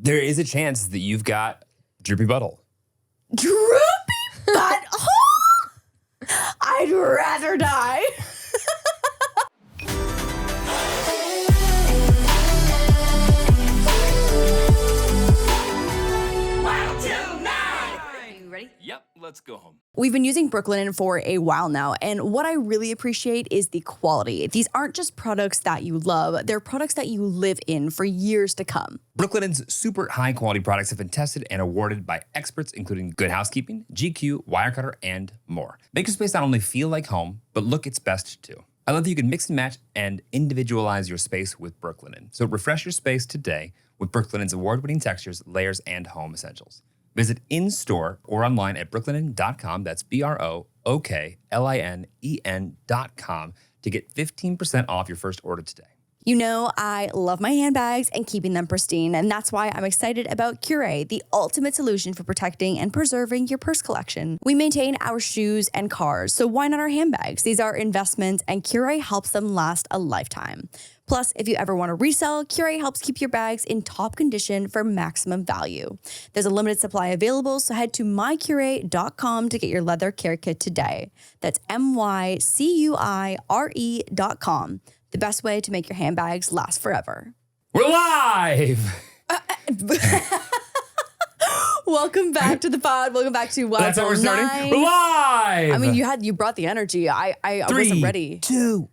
there is a chance that you've got droopy butthole. Droopy butthole? I'd rather die. Wild Til now! You ready? Yep, let's go home. We've been using Brooklinen for a while now, and what I really appreciate is the quality. These aren't just products that you love, they're products that you live in for years to come. Brooklinen's super high quality products have been tested and awarded by experts including Good Housekeeping, GQ, Wirecutter, and more. Make your space not only feel like home, but look its best too. I love that you can mix and match and individualize your space with Brooklinen. So refresh your space today with Brooklinen's award-winning textures, layers, and home essentials. Visit in-store or online at brooklinen.com. That's BROOKLINEN.com to get 15% off your first order today. You know, I love my handbags and keeping them pristine, and that's why I'm excited about Curé, the ultimate solution for protecting and preserving your purse collection. We maintain our shoes and cars, so why not our handbags? These are investments, and Curé helps them last a lifetime. Plus, if you ever want to resell, Curé helps keep your bags in top condition for maximum value. There's a limited supply available, so head to mycuré.com to get your leather care kit today. That's MYCUIRE.com. The best way to make your handbags last forever. We're live! Welcome back to the pod. Welcome back to Wild That's how we're Til starting? 9. We're live! I mean, you brought the energy. I wasn't ready. 2.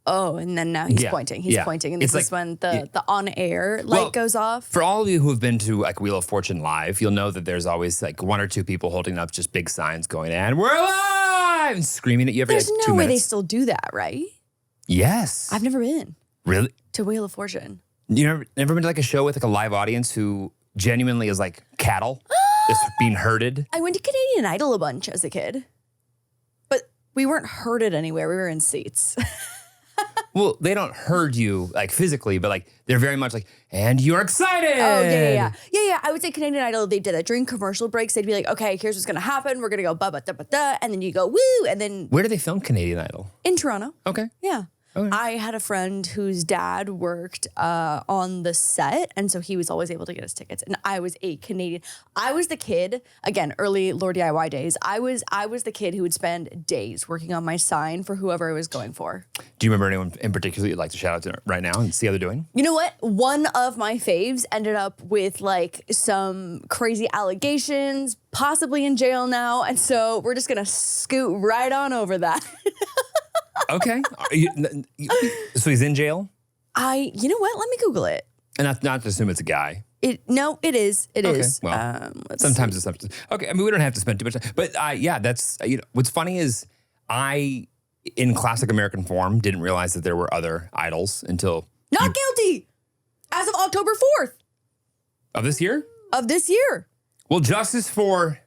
Oh, and then now he's Yeah, pointing. He's yeah. pointing. And It's this is like- when the on-air light goes off. For all of you who have been to like Wheel of Fortune live, you'll know that there's always like 1 or 2 people holding up just big signs going, and we're live! And screaming at you every There's like, 2 no way minutes. they still do that, right? Yes. I've never been Really? to Wheel of Fortune. You never been to like a show with like a live audience who genuinely is like cattle that's being herded? I went to Canadian Idol a bunch as a kid, but we weren't herded anywhere. We were in seats. Well, they don't herd you like physically, but like they're very much like, and you're excited. Oh, yeah. I would say Canadian Idol, they did that. During commercial breaks, they'd be like, okay, here's what's going to happen. We're going to go ba-ba-da-ba-da, and then you go, woo, and then Where do they film Canadian Idol? in Toronto. Okay. Yeah. Okay. I had a friend whose dad worked on the set, and so he was always able to get us tickets. And I was a Canadian. I was the kid, again, early LaurDIY days. I was the kid who would spend days working on my sign for whoever I was going for. Do you remember anyone in particular you'd like to shout out to right now and see how they're doing? You know what? One of my faves ended up with like some crazy allegations, possibly in jail now. And so we're just going to scoot right on over that. Okay. So he's in jail? You know what? Let me Google it. And not to assume it's a guy. No, it is. It Okay, is. well, Let's Sometimes it's something. Okay, I mean, we don't have to spend too much time. But yeah, that's, what's funny is I, in classic American form, didn't realize that there were other idols until. Not guilty as of October 4th Of this year? of this year. Well, justice for.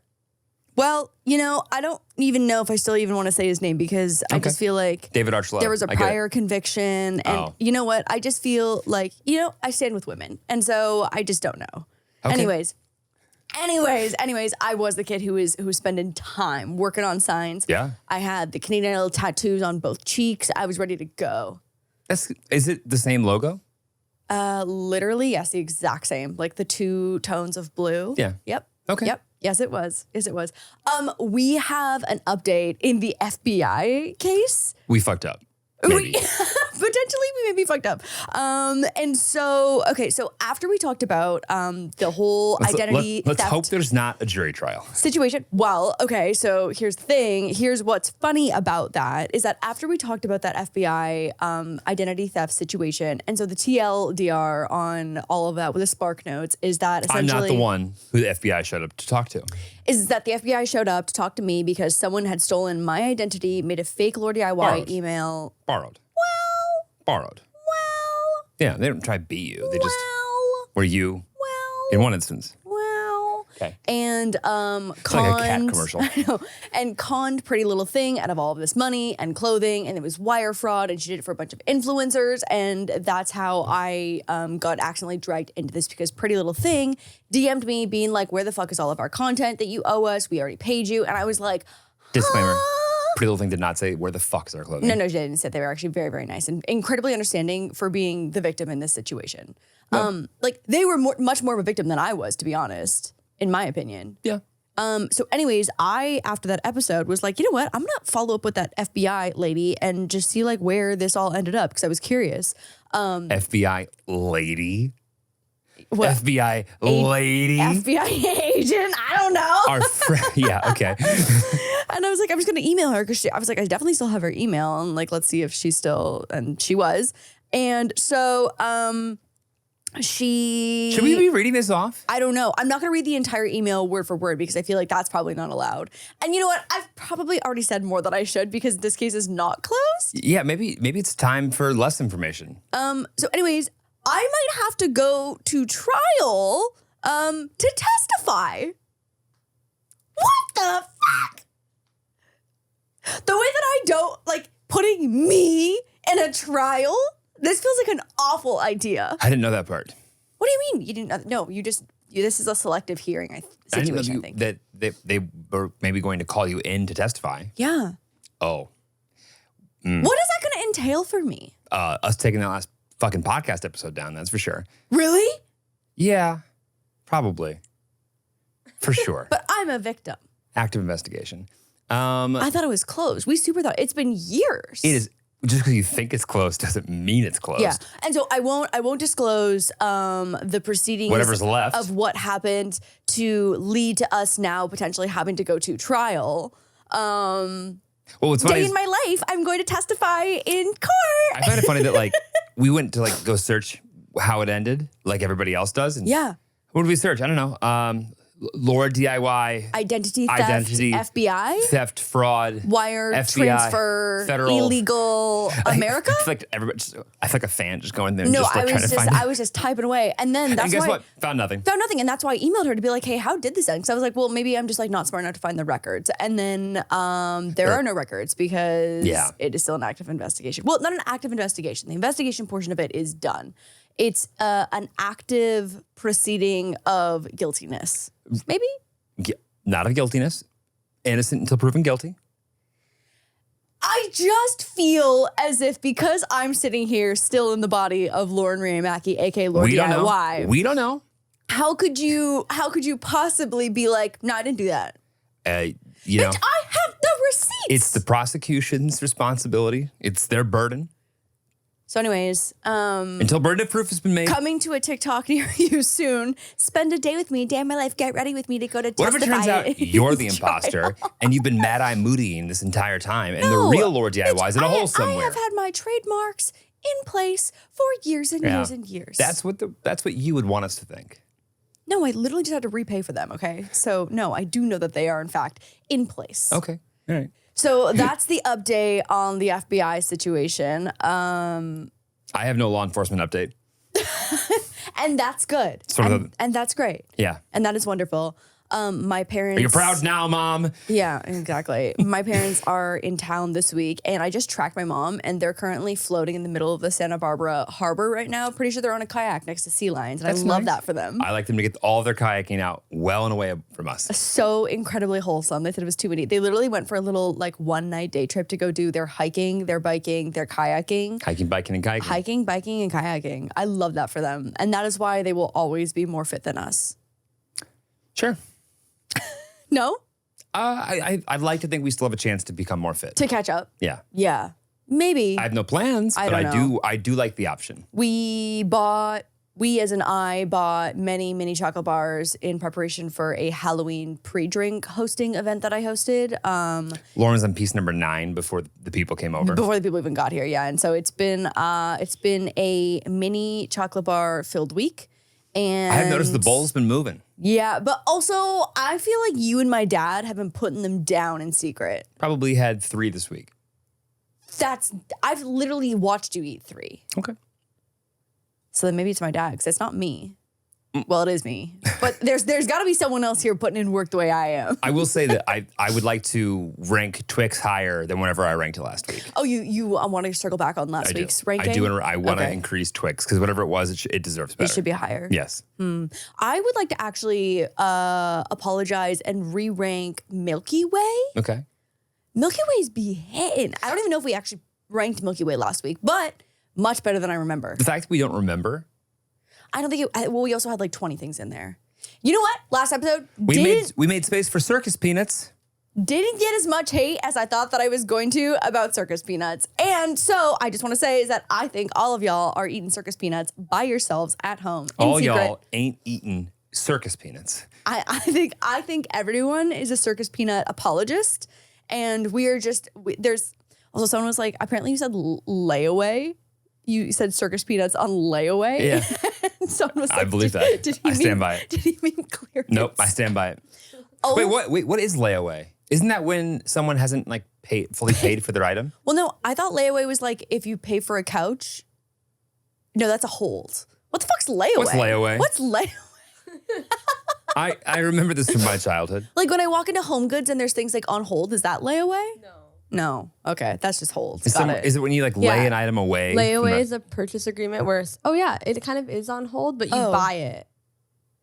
Well, I don't even know if I still even want to say his name because I just feel like David Archuleta. there was a I get it. prior conviction. And Oh. you know what? I just feel like, I stand with women. And so I just don't know. Okay. Anyways, I was the kid who was spending time working on signs. Yeah. I had the Canadian Idol tattoos on both cheeks. I was ready to go. Is it the same logo? Literally, yes, the exact same. Like the 2 tones of blue. Yeah. Yep. Okay. Yep. Yes, it was. We have an update in the FBI case. We fucked up. Maybe. Potentially, we may be fucked up. And so, okay, so after we talked about the whole identity Let's theft hope there's not a jury trial. situation. Well, okay, so here's the thing. Here's what's funny about that is that after we talked about that FBI identity theft situation, and so the TLDR on all of that with the Spark Notes is that essentially— I'm not the one who the FBI showed up to talk to. Is that the FBI showed up to talk to me because someone had stolen my identity, made a fake LaurDIY Borrowed. email. Borrowed. Well. Borrowed. Yeah, they don't try to beat you. They just were you Well. in one instance. Okay. And like a cat conned, commercial. I know, and conned Pretty Little Thing out of all of this money and clothing, and it was wire fraud, and she did it for a bunch of influencers, and that's how I got accidentally dragged into this because Pretty Little Thing DM'd me being like, "Where the fuck is all of our content that you owe us? We already paid you," and I was like, Disclaimer. Pretty Little Thing did not say, where the fuck is our clothing? No, she didn't say. They were actually very, very nice and incredibly understanding for being the victim in this situation. Like they were much more of a victim than I was, to be honest, in my opinion. Yeah. So anyways, I, after that episode, was like, you know what? I'm going to follow up with that FBI lady and just see like where this all ended up because I was curious. FBI lady? What? FBI lady? FBI agent? I don't know. Our friend. Yeah, okay. And I was like, I'm just going to email her because I was like, I definitely still have her email and like, let's see if she's still, and she was. And so, Should we be reading this off? I don't know. I'm not going to read the entire email word for word because I feel like that's probably not allowed. And you know what? I've probably already said more than I should because this case is not closed. Yeah, maybe it's time for less information. So anyways, I might have to go to trial to testify. What the fuck? The way that I don't like putting me in a trial. This feels like an awful idea. I didn't know that part. What do you mean? You didn't know? No, this is a selective hearing situation, I think. That they were maybe going to call you in to testify. Yeah. Oh. What is that going to entail for me? Us taking that last fucking podcast episode down, that's for sure. Really? Yeah, probably. For sure. But I'm a victim. Active investigation. I thought it was closed. We super thought it's been years. It is. Just because you think it's closed doesn't mean it's closed. Yeah, and so I won't disclose the proceedings Whatever's left of what happened to lead to us now potentially having to go to trial. Well, what's funny Day is in my life, I'm going to testify in court. I find it funny that like we went to like go search how it ended, like everybody else does. And Yeah. what did we search? I don't know. LaurDIY, Identity theft, FBI, theft, fraud, wire FBI, transfer, federal, illegal America. I feel like everybody. I feel like a fan just going there. And No, just, like, I was just typing away, and then that's And guess why what? Found nothing. Found nothing, and that's why I emailed her to be like, "Hey, how did this end?" Because I was like, "Well, maybe I'm just like not smart enough to find the records." And then there are no records because it is still an active investigation. Well, not an active investigation. The investigation portion of it is done. It's an active proceeding of guiltiness. Maybe? Not of guiltiness. Innocent until proven guilty. I just feel as if because I'm sitting here still in the body of Lauren Maria Mackey, aka LaurDIY. We don't know. How could you possibly be like, no, I didn't do that? You know, I have the receipts. it's the prosecution's responsibility. It's their burden. So anyways, Until burden of proof has been made. coming to a TikTok near you soon. Spend a day with me, day in my life. Get ready with me to go to What if it testify. turns out you're the imposter and you've been Mad Eye Moodying this entire time and the real LaurDIY is in a hole somewhere? I have had my trademarks in place for years and years and years. That's what you would want us to think. No, I literally just had to repay for them, okay? So no, I do know that they are in fact in place. Okay. All right. So that's the update on the FBI situation. I have no law enforcement update. And that's good. And that's great. Yeah. And that is wonderful. My parents... Are you proud now, Mom? Yeah, exactly. My parents are in town this week, and I just tracked my mom, and they're currently floating in the middle of the Santa Barbara harbor right now. Pretty sure they're on a kayak next to sea lions, and That's I love nice. that for them. I like them to get all of their kayaking out well and away from us. So incredibly wholesome. They said it was too many. They literally went for a little like one-night day trip to go do their hiking, their biking, their kayaking. Hiking, biking, and kayaking. Hiking, biking, and kayaking. I love that for them. And that is why they will always be more fit than us. Sure. No? I'd like to think we still have a chance to become more fit. To catch up. Yeah. Yeah. Maybe. I have no plans, but I do like the option. We as in I bought many, many chocolate bars in preparation for a Halloween pre-drink hosting event that I hosted. Lauren's on piece number 9 before the people came over. Before the people even got here, yeah. And so it's been a mini chocolate bar filled week. And I have noticed the bowl's been moving. Yeah, but also I feel like you and my dad have been putting them down in secret. Probably had 3 this week. I've literally watched you eat 3. Okay. So then maybe it's my dad, because it's not me. Well, it is me. But there's got to be someone else here putting in work the way I am. I will say that I would like to rank Twix higher than whenever I ranked it last week. Oh, you want to circle back on last week's ranking? I do. I want to increase Twix because whatever it was, it deserves better. It should be higher. Yes. I would like to actually apologize and re-rank Milky Way. Okay. Milky Ways be hitting. I don't even know if we actually ranked Milky Way last week, but much better than I remember. The fact we don't remember. I don't think well, we also had like 20 things in there. You know what? Last episode We made space for circus peanuts. didn't get as much hate as I thought that I was going to about circus peanuts. And so I just want to say is that I think all of y'all are eating circus peanuts by yourselves at home. All y'all ain't eating circus peanuts. I think everyone is a circus peanut apologist. And we are just, there's also someone was like, apparently you said layaway. You said circus peanuts on layaway. Yeah. And someone was like, I believe that. I stand by it. Did he mean clear? Nope, I stand by it. Oh. Wait, what is layaway? Isn't that when someone hasn't like fully paid for their item? Well, no, I thought layaway was like if you pay for a couch. No, that's a hold. What the fuck's layaway? What's layaway? What's layaway? I remember this from my childhood. Like when I walk into Home Goods and there's things like on hold, is that layaway? No. Okay, that's just hold. Is it when you like lay an item away? Layaway is a purchase agreement where, it kind of is on hold, but you buy it.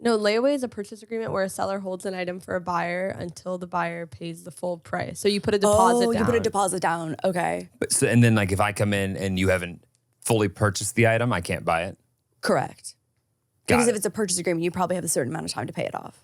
No, layaway is a purchase agreement where a seller holds an item for a buyer until the buyer pays the full price. So you put a deposit down. You put a deposit down. Okay. And then like if I come in and you haven't fully purchased the item, I can't buy it? Correct. Because if it's a purchase agreement, you probably have a certain amount of time to pay it off.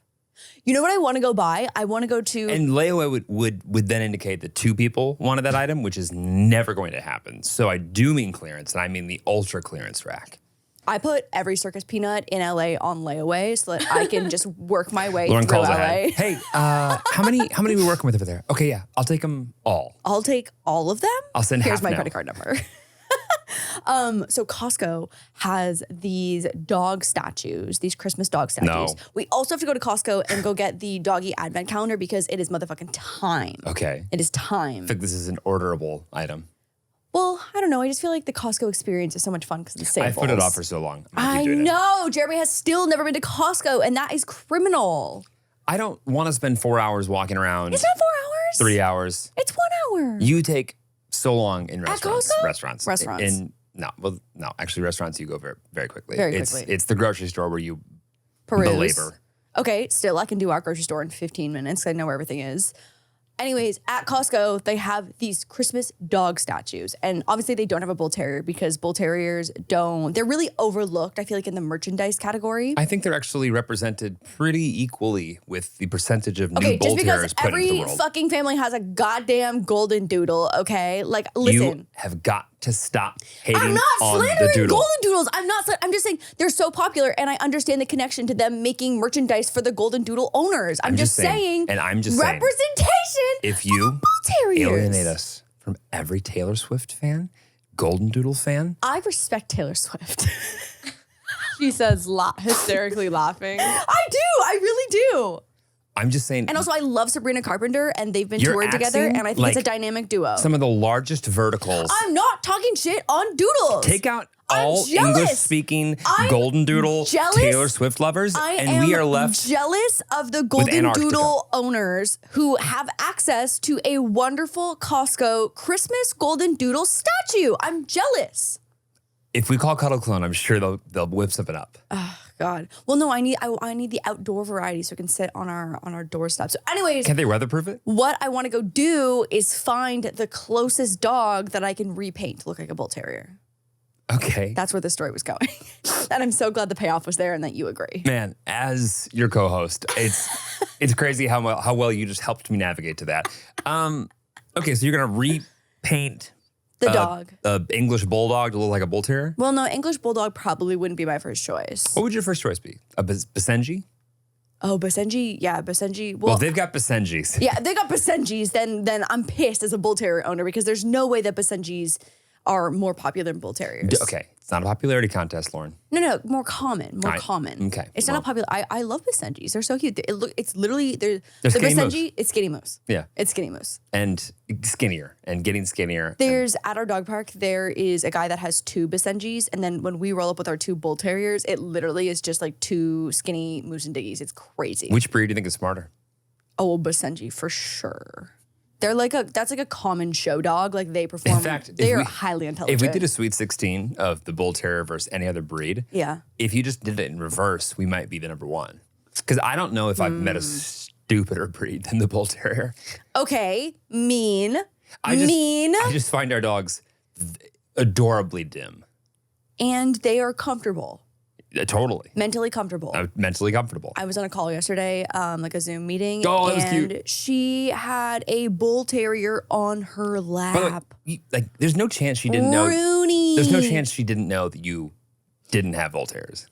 You know what I want to go buy? I want to go to... And layaway would then indicate that two people wanted that item, which is never going to happen. So I do mean clearance, and I mean the ultra clearance rack. I put every circus peanut in LA on layaway so that I can just work my way Lauren through calls LA. ahead. Hey, how many are we working with over there? Okay, yeah, I'll take them all. I'll take all of them. I'll send Here's half my now. credit card number. So Costco has these dog statues, these Christmas dog statues. No. We also have to go to Costco and go get the doggy advent calendar because it is motherfucking time. Okay. It is time. I think this is an orderable item. Well, I don't know. I just feel like the Costco experience is so much fun because of the sales. I've put it off for so long. I know. Jeremy has still never been to Costco, and that is criminal. I don't want to spend 4 hours walking around. It's not 4 hours. 3 hours. It's 1 hour. You take so long in restaurants. Costco? Restaurants. Restaurants. No. Actually, restaurants you go very, very quickly. Very quickly. It's the grocery store where you Peruse. belabor. Okay, still, I can do our grocery store in 15 minutes. I know where everything is. Anyways, at Costco, they have these Christmas dog statues. And obviously they don't have a bull terrier because bull terriers they're really overlooked, I feel like, in the merchandise category. I think they're actually represented pretty equally with the percentage of new Okay, bull just because terriers put into the every world. fucking family has a goddamn golden doodle, okay? Like, listen. You have got to stop hating I'm not on the slandering doodle. golden doodles. I'm just saying they're so popular and I understand the connection to them making merchandise for the golden doodle owners. I'm just saying. And I'm just saying. Representation If of you the bull terriers. alienate us from every Taylor Swift fan, Golden Doodle fan, I respect Taylor Swift. She says, hysterically laughing. I do. I really do. I'm just saying. And also, I love Sabrina Carpenter, and they've been You're touring together, acting and I think like it's a dynamic duo. some of the largest verticals. I'm not talking shit on doodles. Take out I'm all jealous. English-speaking I'm Golden Doodle jealous. Taylor Swift lovers, and we are left. jealous of the Golden Antarctica. Doodle owners who have access to a wonderful Costco Christmas Golden Doodle statue. I'm jealous. If we call Cuddle Clone, I'm sure they'll whip something up. God. Well, no, I need the outdoor variety so it can sit on our doorstep. So, anyways, Can't they weatherproof it? what I want to go do is find the closest dog that I can repaint to look like a bull terrier. Okay. That's where the story was going. And I'm so glad the payoff was there and that you agree. Man, as your co-host, it's crazy how well you just helped me navigate to that. Okay, so you're gonna repaint The dog. a English bulldog to look like a bull terrier. Well, no, English Bulldog probably wouldn't be my first choice. What would your first choice be? A Basenji? Oh, Basenji. Yeah, Basenji. Well, they've got Basenjis. yeah, if they got Basenjis, then I'm pissed as a bull terrier owner because there's no way that Basenjis are more popular than bull terriers. Okay, it's not a popularity contest, Lauren. No, more common. Okay, It's not a popular. I love Basenjis. They're so cute. It's literally the skinny Basenji. moose. It's skinny moose. Yeah. It's skinny moose. And skinnier and getting skinnier. There's at our dog park, there is a guy that has 2 Basenjis, and then when we roll up with our 2 bull terriers, it literally is just like 2 skinny moose and diggies. It's crazy. Which breed do you think is smarter? Oh, Basenji for sure. They're that's like a common show dog. Like they perform. In fact, they are highly intelligent. If we did a Sweet 16 of the bull terrier versus any other breed, yeah. if you just did it in reverse, we might be the number one. Because I don't know if I've met a stupider breed than the Bull Terrier. Okay, mean. I just find our dogs adorably dim. And they are comfortable. Totally. Mentally comfortable. Mentally comfortable. I was on a call yesterday, like a Zoom meeting. Oh, that was and cute. she had a Bull Terrier on her lap. There's no chance she didn't know. Rooney. There's no chance she didn't know that you didn't have Bull Terriers.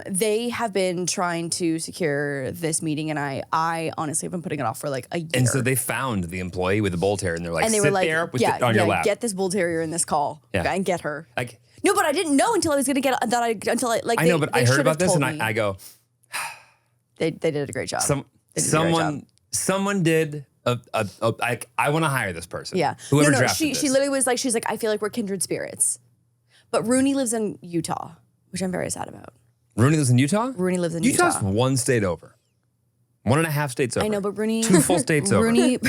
They have been trying to secure this meeting, and I honestly have been putting it off for like a year. And so they found the employee with the Bull Terrier, and they're like, and they sit were like, there with it on your lap. Get this Bull Terrier in this call, and get her. Like, no, but I didn't know until I was gonna get that. I know, but I heard about this, and I go, they did a great job. Someone did. I want to hire this person. Yeah. Whoever drafted this. She literally was like, she's like, I feel like we're kindred spirits. But Rooney lives in Utah, which I'm very sad about. Rooney lives in Utah? Rooney lives in Utah's Utah. one state over. 1.5 states over. I know, but Rooney... 2 full states over. Rooney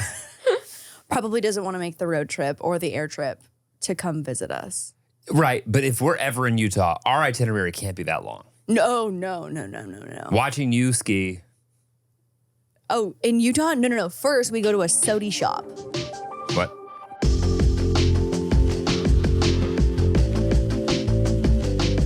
probably doesn't want to make the road trip or the air trip to come visit us. Right, but if we're ever in Utah, our itinerary can't be that long. No. Watching you ski. Oh, in Utah? No. First, we go to a sody shop. What?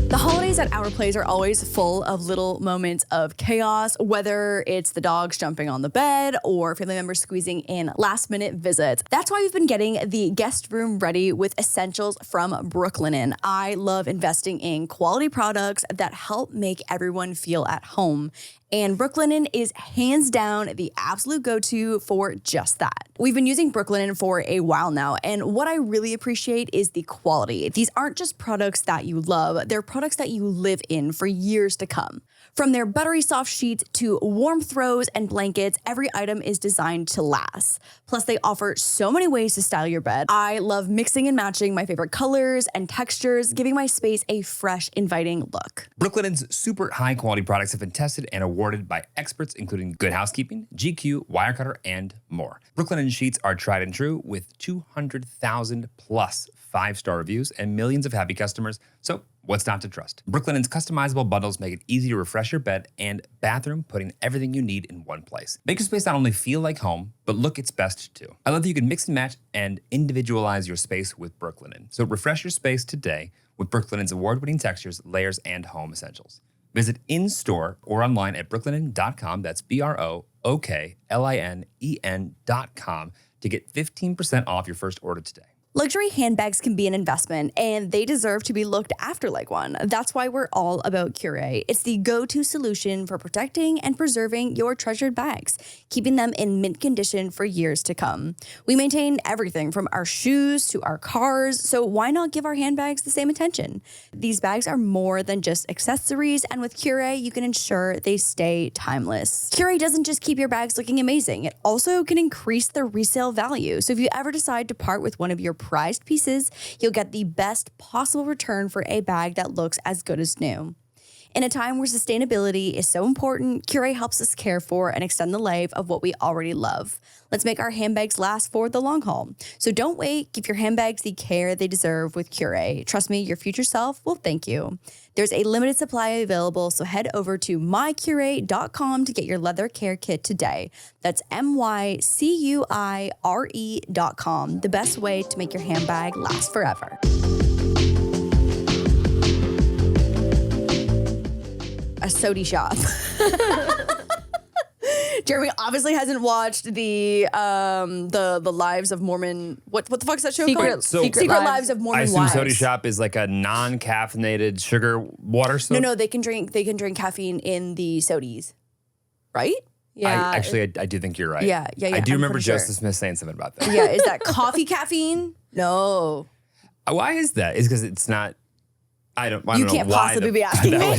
The holidays at our place are always full of little moments of chaos, whether it's the dogs jumping on the bed or family members squeezing in last-minute visits. That's why we've been getting the guest room ready with essentials from Brooklinen. I love investing in quality products that help make everyone feel at home. And Brooklinen is hands down the absolute go-to for just that. We've been using Brooklinen for a while now, and what I really appreciate is the quality. These aren't just products that you love, they're products that you live in for years to come. From their buttery soft sheets to warm throws and blankets, every item is designed to last. Plus, they offer so many ways to style your bed. I love mixing and matching my favorite colors and textures, giving my space a fresh, inviting look. Brooklinen's super high quality products have been tested and awarded by experts including Good Housekeeping, GQ, Wirecutter, and more. Brooklinen sheets are tried and true with 200,000 plus 5-star reviews and millions of happy customers, so what's not to trust? Brooklinen's customizable bundles make it easy to refresh your bed and bathroom, putting everything you need in one place. Make your space not only feel like home, but look its best too. I love that you can mix and match and individualize your space with Brooklinen. So refresh your space today with Brooklinen's award-winning textures, layers, and home essentials. Visit in-store or online at brooklinen.com, that's BROOKLINEN.com, to get 15% off your first order today. Luxury handbags can be an investment, and they deserve to be looked after like one. That's why we're all about Curay. It's the go-to solution for protecting and preserving your treasured bags, keeping them in mint condition for years to come. We maintain everything from our shoes to our cars, so why not give our handbags the same attention? These bags are more than just accessories, and with Curay, you can ensure they stay timeless. Curay doesn't just keep your bags looking amazing, it also can increase the resale value. So if you ever decide to part with one of your prized pieces, you'll get the best possible return for a bag that looks as good as new. In a time where sustainability is so important, Curay helps us care for and extend the life of what we already love. Let's make our handbags last for the long haul. So don't wait, give your handbags the care they deserve with Curay. Trust me, your future self will thank you. There's a limited supply available, so head over to mycuray.com to get your leather care kit today. That's mycuire.com, the best way to make your handbag last forever. A sody shop. Jeremy obviously hasn't watched the Lives of Mormon. What the fuck is that show called? Secret Lives of Mormon I assume Wives. Sody Shop is like a non-caffeinated sugar water soda. No, they can drink caffeine in the sodies, right? Yeah. I do think you're right. Yeah. I do I'm remember pretty sure. Joseph Smith saying something about that. Yeah, is that coffee caffeine? No. Why is that? Is because it's not. I don't know You can't why possibly be asking me.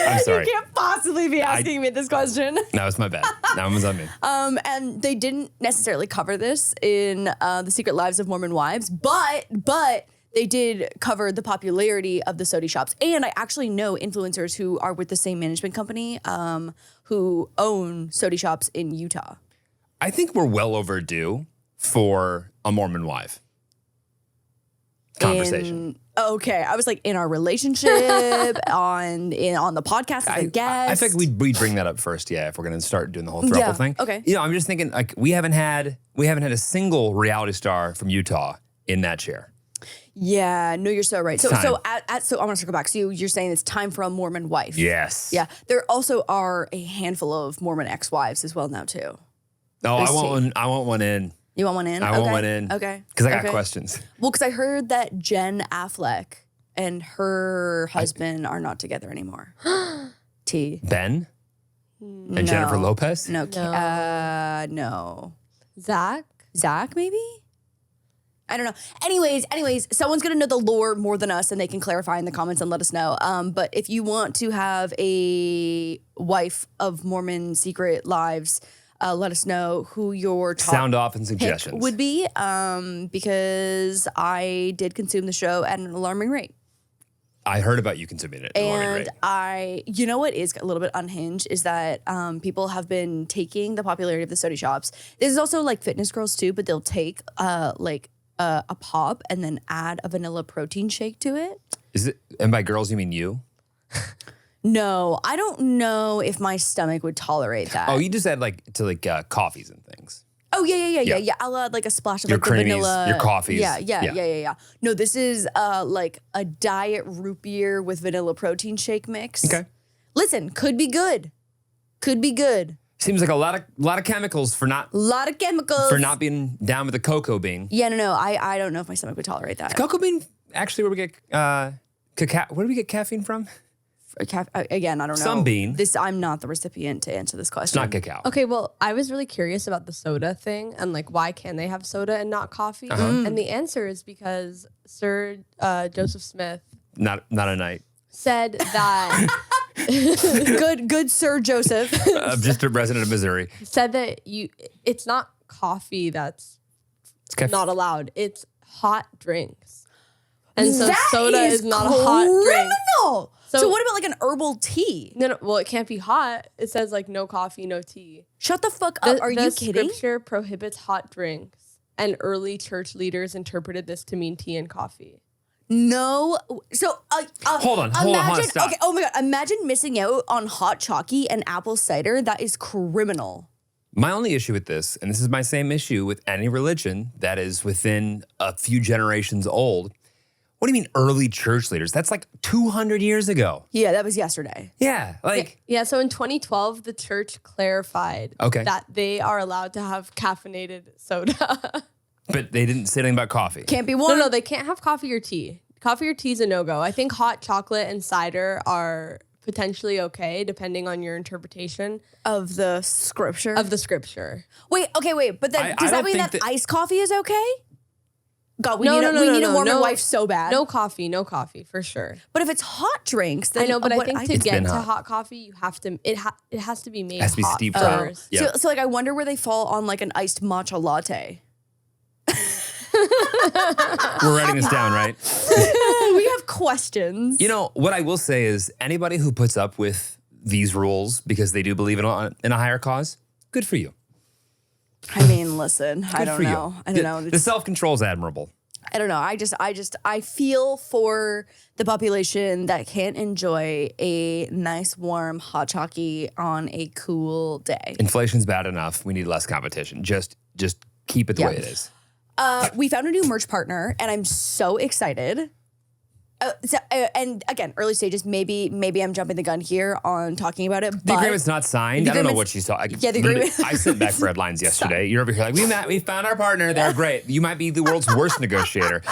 I'm sorry. You can't possibly be asking me this question. No, it's my bad. That one was on me. And they didn't necessarily cover this in the Secret Lives of Mormon Wives, but they did cover the popularity of the sody shops. And I actually know influencers who are with the same management company who own sody shops in Utah. I think we're well overdue for a Mormon wife. conversation. Okay, I was like in our relationship, on the podcast as a guest. I think we'd bring that up first, yeah, if we're gonna start doing the whole throuple thing. Okay. I'm just thinking like we haven't had a single reality star from Utah in that chair. Yeah, no, you're so right. So Time. so I want to circle back. So you're saying it's time for a Mormon wife. Yes. Yeah, there also are a handful of Mormon ex-wives as well now too. Oh, I want one in. You want one in? I want one in. Okay. Because I got questions. Well, because I heard that Jen Affleck and her husband are not together anymore. T. Ben? And Jennifer Lopez? No. No. Zach, maybe? I don't know. Anyways, someone's going to know the lore more than us and they can clarify in the comments and let us know. But if you want to have a wife of Mormon secret lives, let us know who your top Sound off and suggestions pick would be, because I did consume the show at an alarming rate. I heard about you consuming it. And you know what is a little bit unhinged is that people have been taking the popularity of the soda shops. This is also like fitness girls too, but they'll take a pop and then add a vanilla protein shake to it. Is it? And by girls, you mean you? No, I don't know if my stomach would tolerate that. Oh, you just add to coffees and things. Oh, yeah. I'll add like a splash of Your like the creamies, vanilla. your coffees. Yeah. No, this is like a diet root beer with vanilla protein shake mix. Okay. Listen, could be good. Seems like a lot of chemicals for not being down with the cocoa bean. Yeah, no. I don't know if my stomach would tolerate that. Cocoa bean, actually, where we get cacao. Where do we get caffeine from? Again, I don't know. Some bean. I'm not the recipient to answer this question. It's not cacao. Okay, well, I was really curious about the soda thing and like why can they have soda and not coffee? And the answer is because Sir Joseph Smith Not a night. said that good Sir Joseph. Just a resident of Missouri. said that it's not coffee that's not allowed. It's hot drinks. And so That soda is not a hot drink. criminal. So what about like an herbal tea? No, well, it can't be hot. It says like no coffee, no tea. Shut the fuck up. Are you kidding? The scripture prohibits hot drinks, and early church leaders interpreted this to mean tea and coffee. No. So Hold on, stop. Okay. Oh my god. Imagine missing out on hot chalky and apple cider. That is criminal. My only issue with this, and this is my same issue with any religion that is within a few generations old. What do you mean early church leaders? That's like 200 years ago. Yeah, that was yesterday. Yeah, like Yeah, so in 2012, the church clarified Okay. that they are allowed to have caffeinated soda. but they didn't say anything about coffee. Can't be warm. No, they can't have coffee or tea. Coffee or tea is a no-go. I think hot chocolate and cider are potentially okay, depending on your interpretation of the scripture. Wait. But then does that mean that iced coffee is okay? God, we need a Mormon wife so bad. No coffee for sure. But if it's hot drinks, then I know, but I think to get to hot. hot coffie, you have to. It has to be made. It has to be hot steeped first. Yeah. So like I wonder where they fall on like an iced matcha latte. We're writing this down, right? We have questions. You know, what I will say is anybody who puts up with these rules because they do believe in a higher cause, good for you. I mean, listen, I Good don't for know. you. I don't know. The self-control is admirable. I don't know. I feel for the population that can't enjoy a nice warm hot chalky on a cool day. Inflation's bad enough. We need less competition. Just keep it the way it is. We found a new merch partner, and I'm so excited. And again, early stages. Maybe I'm jumping the gun here on talking about it. The agreement's not signed. I don't know what she's talking. Yeah, the agreement. I sent back red lines yesterday. You're over here like we found our partner. They're great. You might be the world's worst negotiator.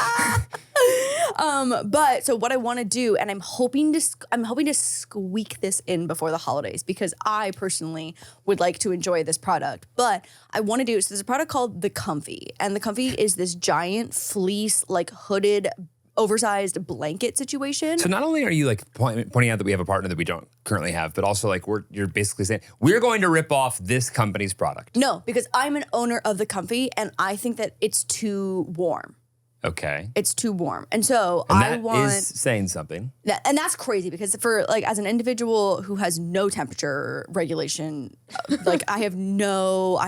But so what I want to do, and I'm hoping to squeak this in before the holidays because I personally would like to enjoy this product. But I want to do so. There's a product called the Comfy, and the Comfy is this giant fleece, like hooded, oversized blanket situation. So not only are you like pointing out that we have a partner that we don't currently have, but also like you're basically saying we're going to rip off this company's product. No, because I'm an owner of the Comfy, and I think that it's too warm. Okay. It's too warm. And so That is saying something. And that's crazy because for like as an individual who has no temperature regulation, like I have no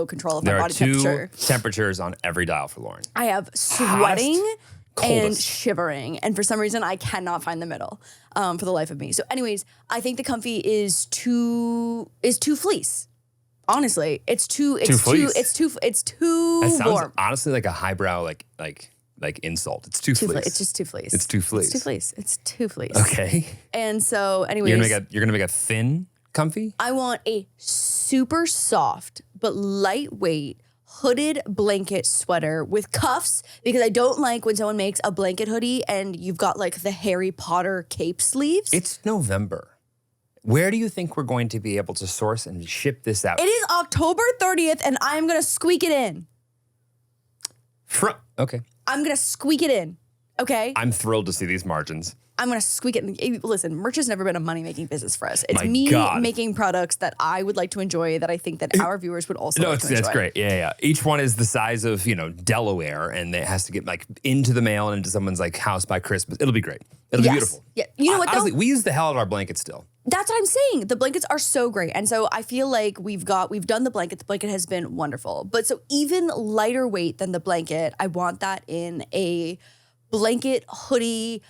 control of my body temperature. There are 2 temperatures on every dial for Lauren. I have sweating and shivering. And for some reason, I cannot find the middle for the life of me. So anyways, I think the comfy is too fleece. Honestly, it's too warm. That sounds honestly like a highbrow like insult. It's too fleece. It's just too fleece. It's too fleece. It's too fleece. It's too fleece. Okay. And so anyways. You're gonna make a thin comfy? I want a super soft but lightweight hooded blanket sweater with cuffs because I don't like when someone makes a blanket hoodie and you've got like the Harry Potter cape sleeves. It's November. Where do you think we're going to be able to source and ship this out? It is October 30th and I'm going to squeak it in. Okay. I'm going to squeak it in. Okay? I'm thrilled to see these margins. I'm going to squeak it in. Listen, merch has never been a money-making business for us. It's making products that I would like to enjoy that I think that our viewers would also like to enjoy. That's great. Yeah. Each one is the size of, Delaware, and it has to get like into the mail and into someone's like house by Christmas. It'll be great. It'll be beautiful. Yeah. You know what, honestly, we use the hell out of our blankets still. That's what I'm saying. The blankets are so great. And so I feel like we've done the blanket. The blanket has been wonderful. But so even lighter weight than the blanket, I want that in a blanket hoodie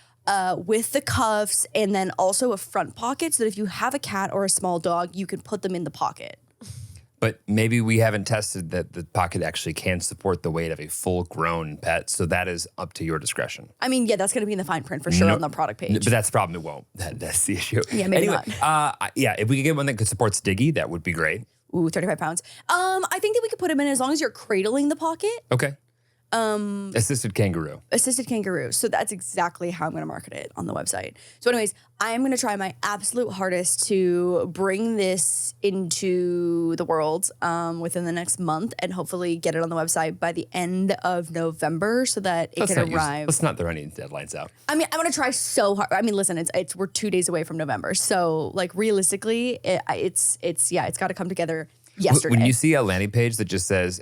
with the cuffs and then also a front pocket so that if you have a cat or a small dog, you can put them in the pocket. But maybe we haven't tested that the pocket actually can support the weight of a full-grown pet, so that is up to your discretion. I mean, yeah, that's going to be in the fine print for sure on the product page. But that's the problem. It won't. That's the issue. Yeah, maybe not. If we could get one that could support Stiggy, that would be great. Ooh, 35 pounds. I think that we could put him in as long as you're cradling the pocket. Okay. Assisted kangaroo. Assisted kangaroo. So that's exactly how I'm going to market it on the website. So anyways, I am going to try my absolute hardest to bring this into the world within the next month and hopefully get it on the website by the end of November so that it can arrive. Let's not throw any deadlines out. I mean, I'm going to try so hard. I mean, listen, we're 2 days away from November. So like realistically, it's got to come together yesterday. When you see a landing page that just says,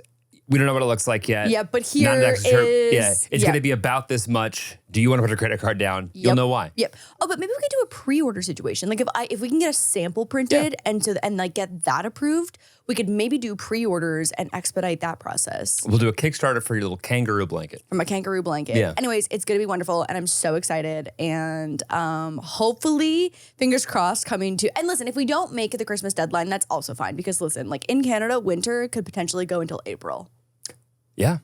we don't know what it looks like yet. Yeah, but here is... it's going to be about this much. Do you want to put a credit card down? You'll know why. Yep. Oh, but maybe we could do a pre-order situation. Like if we can get a sample printed and like get that approved, we could maybe do pre-orders and expedite that process. We'll do a Kickstarter for your little kangaroo blanket. From a kangaroo blanket. Yeah. Anyways, it's going to be wonderful and I'm so excited. And hopefully, fingers crossed, coming to... And listen, if we don't make the Christmas deadline, that's also fine. Because listen, like in Canada, winter could potentially go until April. Yeah.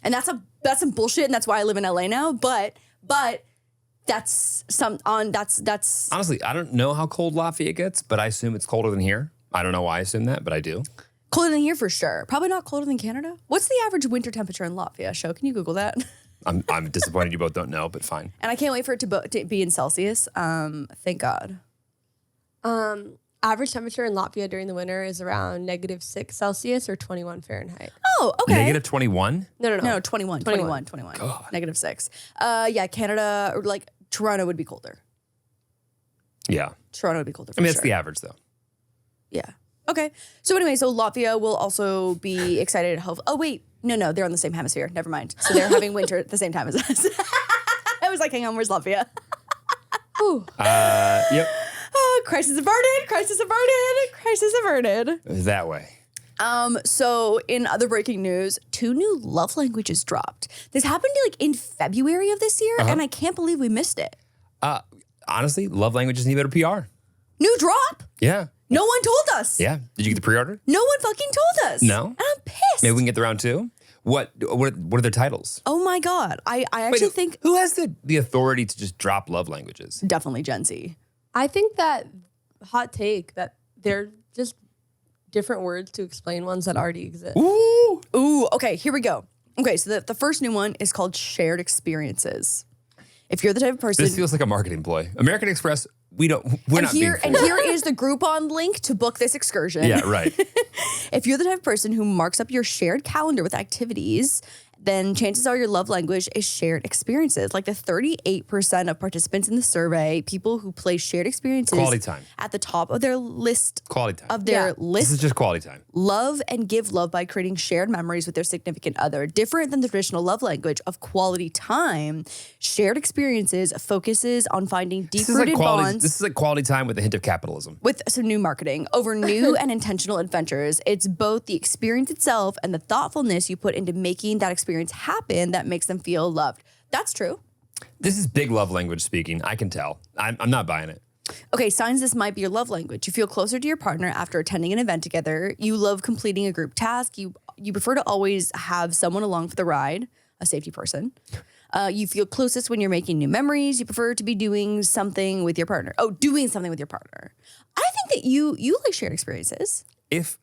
And that's some bullshit, and that's why I live in LA now. But that's honestly, I don't know how cold Lafayette gets, but I assume it's colder than here. I don't know why I assume that, but I do. Colder than here for sure. Probably not colder than Canada. What's the average winter temperature in Lafayette? Show, can you Google that? I'm disappointed you both don't know, but fine. And I can't wait for it to be in Celsius. Thank God. Average temperature in Latvia during the winter is around -6 Celsius or 21 Fahrenheit. Oh, okay. -21? No, 21. -6. Yeah, Canada, or like Toronto would be colder. Yeah. Toronto would be colder for I mean, sure. that's the average though. Yeah. Okay. So anyway, so Latvia will also be excited. Oh, wait. No, they're on the same hemisphere. Never mind. So they're having winter at the same time as us. I was like, hang on, where's Latvia? Ooh. Yep. Crisis averted. That way. So in other breaking news, 2 new love languages dropped. This happened like in February of this year, and I can't believe we missed it. Honestly, love languages need better PR. New drop? Yeah. No one told us. Yeah. Did you get the pre-order? No one fucking told us. No? And I'm pissed. Maybe we can get the round 2? What are their titles? Oh my God. I actually think... Who has the authority to just drop love languages? Definitely Gen Z. I think that hot take that they're just different words to explain ones that already exist. Ooh, okay, here we go. Okay, so the first new one is called shared experiences. If you're the type of person... This feels like a marketing ploy. American Express, we're not being fooled. And here is the Groupon link to book this excursion. Yeah, right. If you're the type of person who marks up your shared calendar with activities, then chances are your love language is shared experiences. Like the 38% of participants in the survey, people who place shared experiences quality time at the top of their list. Quality time. Of their list. This is just quality time. Love and give love by creating shared memories with their significant other. Different than the traditional love language of quality time, shared experiences focuses on finding deep-rooted bonds. This is like quality time with a hint of capitalism. With some new marketing over new and intentional adventures. It's both the experience itself and the thoughtfulness you put into making that experience happen that makes them feel loved. That's true. This is big love language speaking. I can tell. I'm not buying it. Okay, signs this might be your love language. You feel closer to your partner after attending an event together. You love completing a group task. You prefer to always have someone along for the ride, a safety person. You feel closest when you're making new memories. You prefer to be doing something with your partner. Oh, doing something with your partner. I think that you like shared experiences. If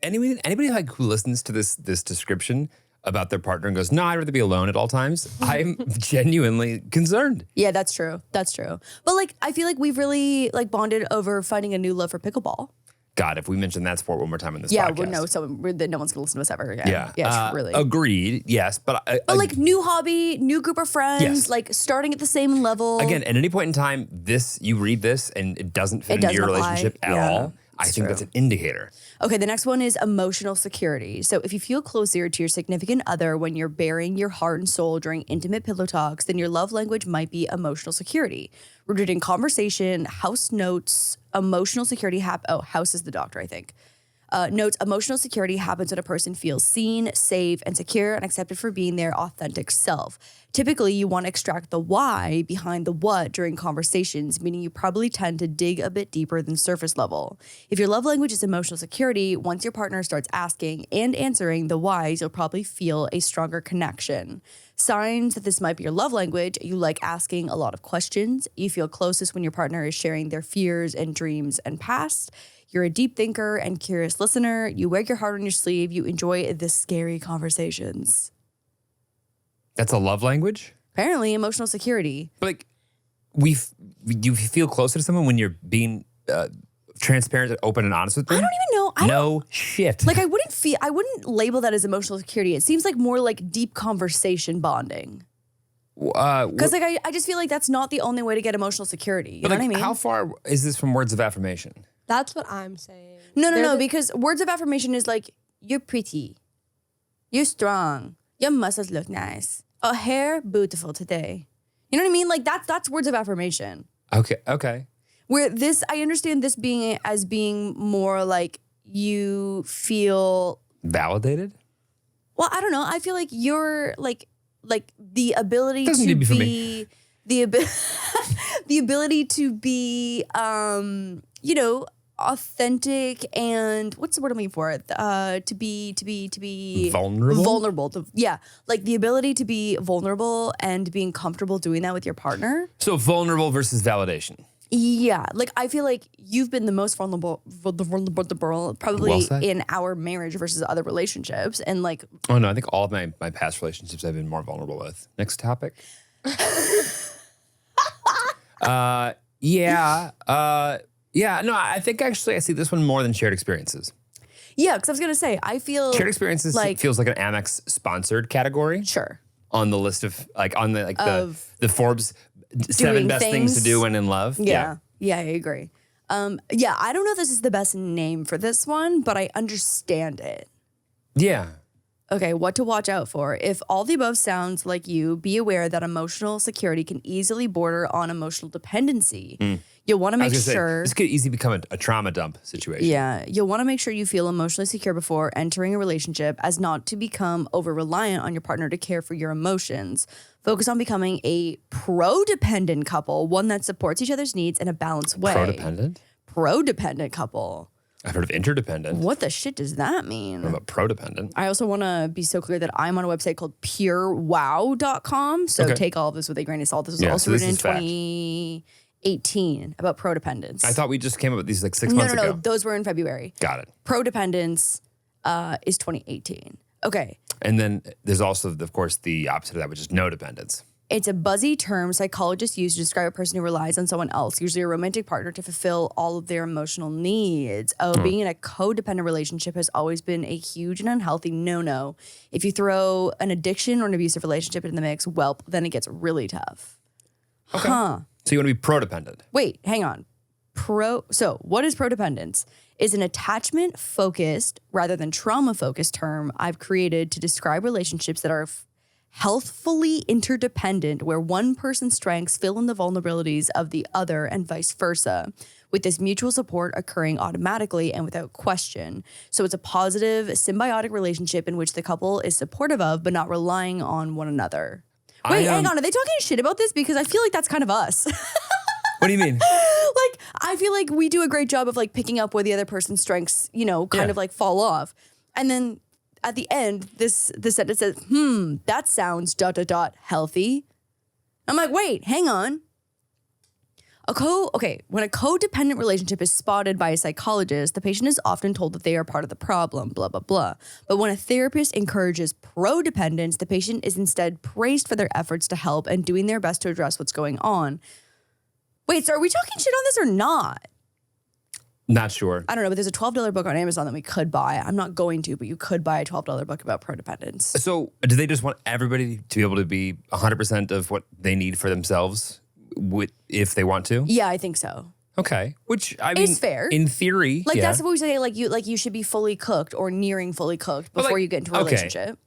anybody like who listens to this description about their partner and goes, no, I'd rather be alone at all times, I'm genuinely concerned. Yeah, that's true. That's true. But like, I feel like we've really like bonded over finding a new love for pickleball. God, if we mention that sport one more time in this Yeah, podcast. well, no one's gonna listen to us ever again. Yeah. Yeah, really. Agreed. Yes. But like new hobby, new group of friends, Yes. like starting at the same level. again, at any point in time, you read this and it doesn't fit into your doesn't apply. relationship at Yeah, all. I it's think true. that's an indicator. Okay, the next one is emotional security. So if you feel closer to your significant other when you're bearing your heart and soul during intimate pillow talks, then your love language might be emotional security. Rooted in conversation, house notes, emotional security house is the doctor, I think. Notes emotional security happens when a person feels seen, safe, and secure and accepted for being their authentic self. Typically, you want to extract the why behind the what during conversations, meaning you probably tend to dig a bit deeper than surface level. If your love language is emotional security, once your partner starts asking and answering the whys, you'll probably feel a stronger connection. Signs that this might be your love language: you like asking a lot of questions. You feel closest when your partner is sharing their fears and dreams and past. You're a deep thinker and curious listener. You wear your heart on your sleeve. You enjoy the scary conversations. That's a love language? Apparently, emotional security. But like, you feel closer to someone when you're being transparent, open, and honest with them? I don't even know. No shit. Like, I wouldn't label that as emotional security. It seems like more like deep conversation bonding. Because like I just feel like that's not the only way to get emotional security. You know what I mean? How far is this from words of affirmation? That's what I'm saying. No, because words of affirmation is like, you're pretty, you're strong, your muscles look nice, oh, hair beautiful today. You know what I mean? Like that's words of affirmation. Okay. Where this, I understand this being more like you feel Validated? Well, I don't know. I feel like you're like the ability Doesn't to need to be for be the ability to be authentic and what's the word I'm looking for? To be Vulnerable? Vulnerable. Like the ability to be vulnerable and being comfortable doing that with your partner. So vulnerable versus validation. Yeah, like I feel like you've been the most vulnerable probably Well said. in our marriage versus other relationships, and like Oh no, I think all of my past relationships I've been more vulnerable with. Next topic. No, I think actually I see this one more than shared experiences. yeah, because I was gonna say I feel Shared experiences like feels like an Amex sponsored category sure. on the list of Of the Forbes 7 doing best things to things. do when in love. Yeah, I agree. I don't know if this is the best name for this one, but I understand it. Yeah. Okay, what to watch out for. If all the above sounds like you, be aware that emotional security can easily border on emotional dependency. You'll want to I make was gonna sure. say, this could easily become a trauma dump situation. Yeah, you'll want to make sure you feel emotionally secure before entering a relationship as not to become over-reliant on your partner to care for your emotions. Focus on becoming a pro-dependent couple, one that supports each other's needs in a balanced way. Pro-dependent? Pro-dependent couple. I've heard of interdependent. What the shit does that mean? What about pro-dependent? I also want to be so clear that I'm on a website called purewow.com. So Okay. take all of this with a grain of salt. This was Yeah, also so this written in is fact. 2018 about pro-dependence. I thought we just came up with these like 6 months No. ago. Those were in February. Got it. Pro-dependence is 2018. Okay. And then there's also, of course, the opposite of that, which is no dependence. It's a buzzy term psychologists use to describe a person who relies on someone else, usually a romantic partner, to fulfill all of their emotional needs. Being in a codependent relationship has always been a huge and unhealthy no-no. If you throw an addiction or an abusive relationship in the mix, well, then it gets really tough. Okay. So you want to be pro-dependent. Wait, hang on. So what is prodependence? Is an attachment-focused rather than trauma-focused term I've created to describe relationships that are healthfully interdependent, where one person's strengths fill in the vulnerabilities of the other and vice versa, with this mutual support occurring automatically and without question. So it's a positive, symbiotic relationship in which the couple is supportive of but not relying on one another. Wait, hang on. Are they talking shit about this? Because I feel like that's kind of us. What do you mean? Like, I feel like we do a great job of like picking up where the other person's strengths, kind of like fall off. And then at the end, this sentence says, that sounds ... healthy. I'm like, wait, hang on. When a codependent relationship is spotted by a psychologist, the patient is often told that they are part of the problem, blah, blah, blah. But when a therapist encourages pro-dependence, the patient is instead praised for their efforts to help and doing their best to address what's going on. Wait, so are we talking shit on this or not? Not sure. I don't know, but there's a $12 book on Amazon that we could buy. I'm not going to, but you could buy a $12 book about pro-dependence. So do they just want everybody to be able to be 100% of what they need for themselves if they want to? Yeah, I think so. Okay. Which, I mean, it's fair. In theory, like that's what we say, like you should be fully cooked or nearing fully cooked before you get into a relationship.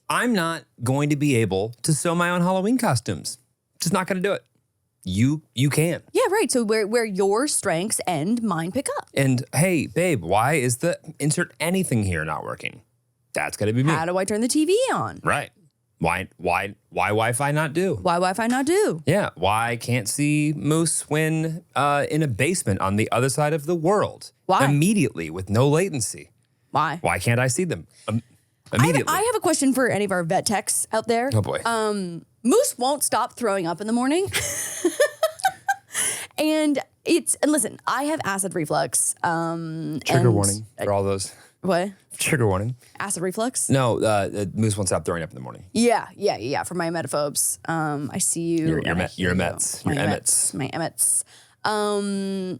I'm not going to be able to sew my own Halloween costumes. Just not going to do it. You can. Yeah, right. So where your strengths end, mine pick up. And hey, babe, why is the insert anything here not working? That's got to be me. How do I turn the TV on? Right. Why Wi-Fi not do? Why Wi-Fi not do? Yeah. Why can't see moose when in a basement on the other side of the world? Why? Immediately with no latency. Why? Why can't I see them immediately? I have a question for any of our vet techs out there. Oh boy. Moose won't stop throwing up in the morning. And listen, I have acid reflux. Trigger warning for all those. What? Trigger warning. Acid reflux? No, moose won't stop throwing up in the morning. Yeah. For my emetophobes. I see you. Your Mets. Your Emmets. My Emmets.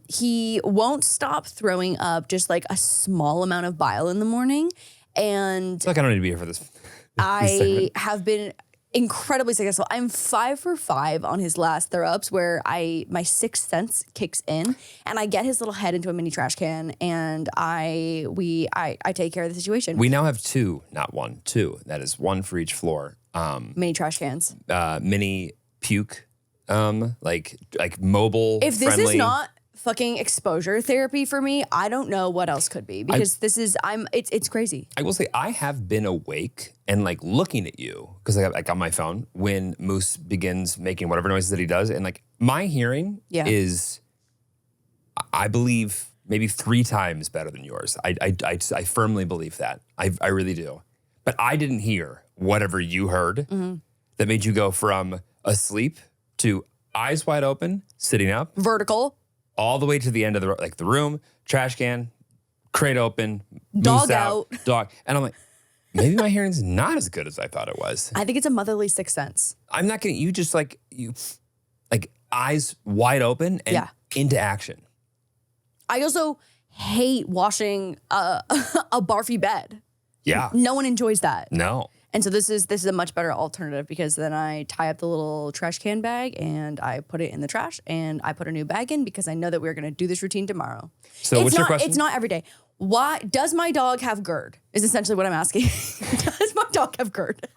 He won't stop throwing up just like a small amount of bile in the morning. And It's like I don't need to be here for this. I have been incredibly successful. I'm 5 for 5 on his last throw-ups where my sixth sense kicks in and I get his little head into a mini trash can and I take care of the situation. We now have 2, not 1, 2. That is 1 for each floor. Mini trash cans. Mini puke, like mobile. If this friendly. is not fucking exposure therapy for me, I don't know what else could be because it's crazy. I will say I have been awake and like looking at you because I got my phone when Moose begins making whatever noises that he does, and like my hearing is, I believe, maybe 3 times better than yours. I firmly believe that. I really do. But I didn't hear whatever you heard that made you go from asleep to eyes wide open, sitting up, Vertical. all the way to the end of the room, trash can, crate open, Dog moose out, dog. And I'm like, maybe my hearing's not as good as I thought it was. I think it's a motherly sixth sense. I'm not getting you just like eyes wide open and into action. I also hate washing a barfy bed. Yeah. No one enjoys that. No. And so this is a much better alternative because then I tie up the little trash can bag and I put it in the trash and I put a new bag in because I know that we're going to do this routine tomorrow. So what's your question? It's not every day. Why does my dog have GERD? Is essentially what I'm asking. Does my dog have GERD?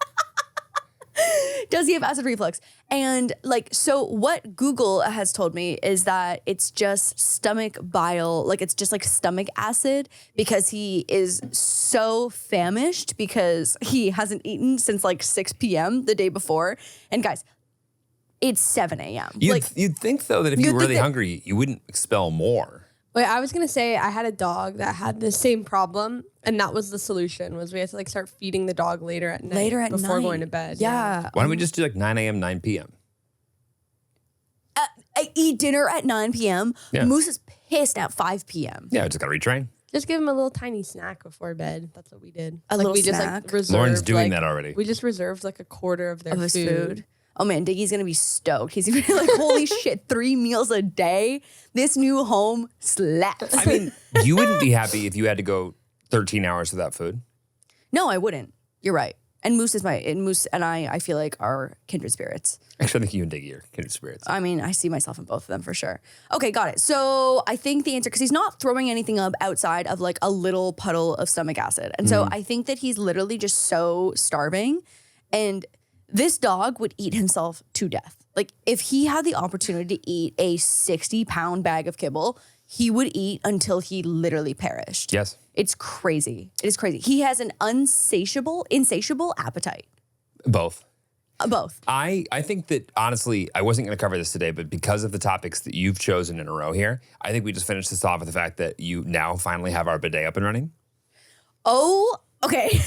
Does he have acid reflux? And so what Google has told me is that it's just stomach bile, like it's just like stomach acid because he is so famished because he hasn't eaten since like 6 p.m. the day before. And guys, it's 7 a.m. You'd think though that if you were really hungry, you wouldn't expel more. Wait, I was gonna say I had a dog that had the same problem, and that was the solution. Was we had to like start feeding the dog later at night before going to bed. Yeah. Why don't we just do like 9 a.m., 9 p.m.? I eat dinner at 9 p.m. Yeah. Moose is pissed at 5 p.m. Yeah, I just got to retrain. Just give him a little tiny snack before bed. That's what we did. A little we snack? Just reserved, Lauren's doing that already. We just reserved like a quarter of their Of his food. Oh man, Diggy's gonna be stoked. He's gonna be like, holy shit, 3 meals a day? This new home slaps. I mean, you wouldn't be happy if you had to go 13 hours without food. No, I wouldn't. You're right. And Moose and I feel like are kindred spirits. Actually, I think you and Diggy are kindred spirits. I mean, I see myself in both of them for sure. Okay, got it. So I think the answer, because he's not throwing anything up outside of like a little puddle of stomach acid. And so I think that he's literally just so starving. And this dog would eat himself to death. Like if he had the opportunity to eat a 60-pound bag of kibble, he would eat until he literally perished. Yes. It's crazy. It is crazy. He has an insatiable appetite. Both. Both. I think that honestly, I wasn't going to cover this today, but because of the topics that you've chosen in a row here, I think we just finished this off with the fact that you now finally have our bidet up and running. Oh, okay.